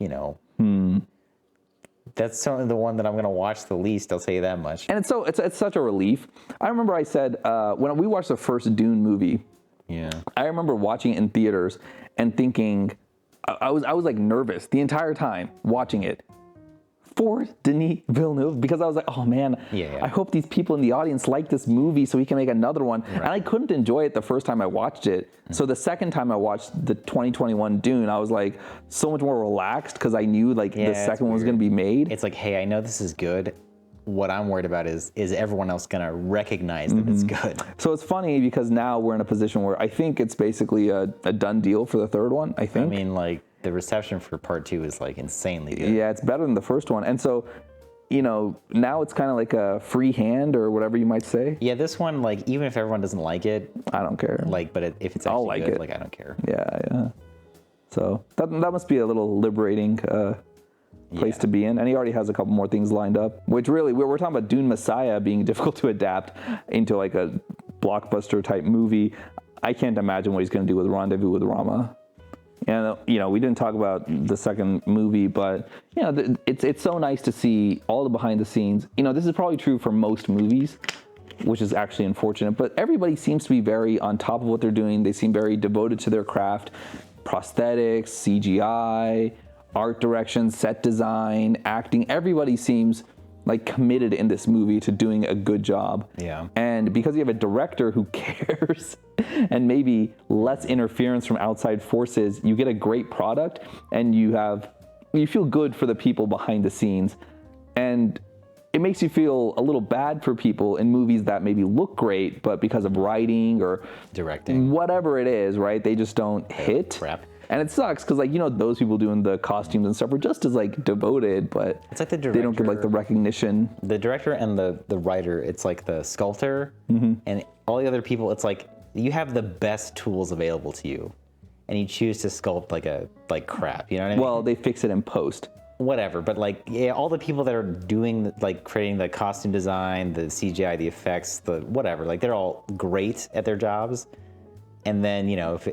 that's certainly the one that I'm going to watch the least, I'll tell you that much. And it's such a relief. I remember I said, when we watched the first Dune movie, Yeah. I remember watching it in theaters and thinking, I was like nervous the entire time watching it for Denis Villeneuve because I was like, oh man, Yeah. I hope these people in the audience like this movie so we can make another one. Right. And I couldn't enjoy it the first time I watched it. So the second time I watched the 2021 Dune, I was like so much more relaxed because I knew like the second one was going to be made. It's like, hey, I know this is good. What I'm worried about is everyone else going to recognize that it's good? So it's funny because now we're in a position where I think it's basically a done deal for the third one, I think. I mean, like, the reception for part 2 is like insanely good. Yeah, it's better than the first one. And so, now it's kind of like a free hand or whatever you might say. Yeah, this one, like, even if everyone doesn't like it, I don't care. like, but if it's actually I'll like good, it. like, I don't care. Yeah. So that must be a little liberating place to be in. And he already has a couple more things lined up, which really, we're talking about Dune Messiah being difficult to adapt into like a blockbuster type movie. I can't imagine what he's going to do with Rendezvous with Rama. And, we didn't talk about the second movie, but, it's so nice to see all the behind the scenes. This is probably true for most movies, which is actually unfortunate, but everybody seems to be very on top of what they're doing. They seem very devoted to their craft. Prosthetics, CGI, art direction, set design, acting. Everybody seems like committed in this movie to doing a good job. Yeah. And because you have a director who cares and maybe less interference from outside forces, you get a great product and you feel good for the people behind the scenes. And it makes you feel a little bad for people in movies that maybe look great, but because of writing or Directing. whatever it is, right? They just don't hit. Crap. And it sucks because, those people doing the costumes and stuff are just as, devoted, but It's like the they don't get, the recognition. The director and the writer, it's like the sculptor, and all the other people, it's like you have the best tools available to you, and you choose to sculpt like crap, you know what I mean? Well, they fix it in post. Whatever, but all the people that are doing, creating the costume design, the CGI, the effects, the whatever, they're all great at their jobs. And then, if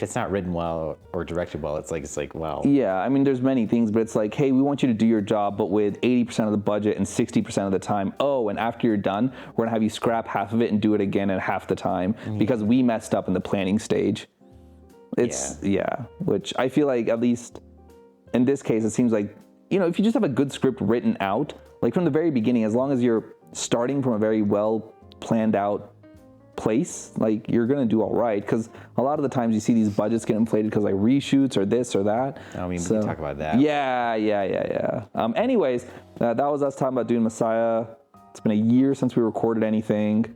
it's not written well or directed well, it's like, wow. Yeah, I mean, there's many things, but it's like, hey, we want you to do your job, but with 80% of the budget and 60% of the time. Oh, and after you're done, we're going to have you scrap half of it and do it again at half the time because we messed up in the planning stage. It's, which I feel like, at least in this case, it seems like, if you just have a good script written out, from the very beginning, as long as you're starting from a very well planned out place, you're gonna do all right, because a lot of the times you see these budgets get inflated because reshoots or this or that. I mean, we can talk about that. Yeah. Anyways, that was us talking about Dune Messiah. It's been a year since we recorded anything.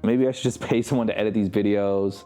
Maybe I should just pay someone to edit these videos.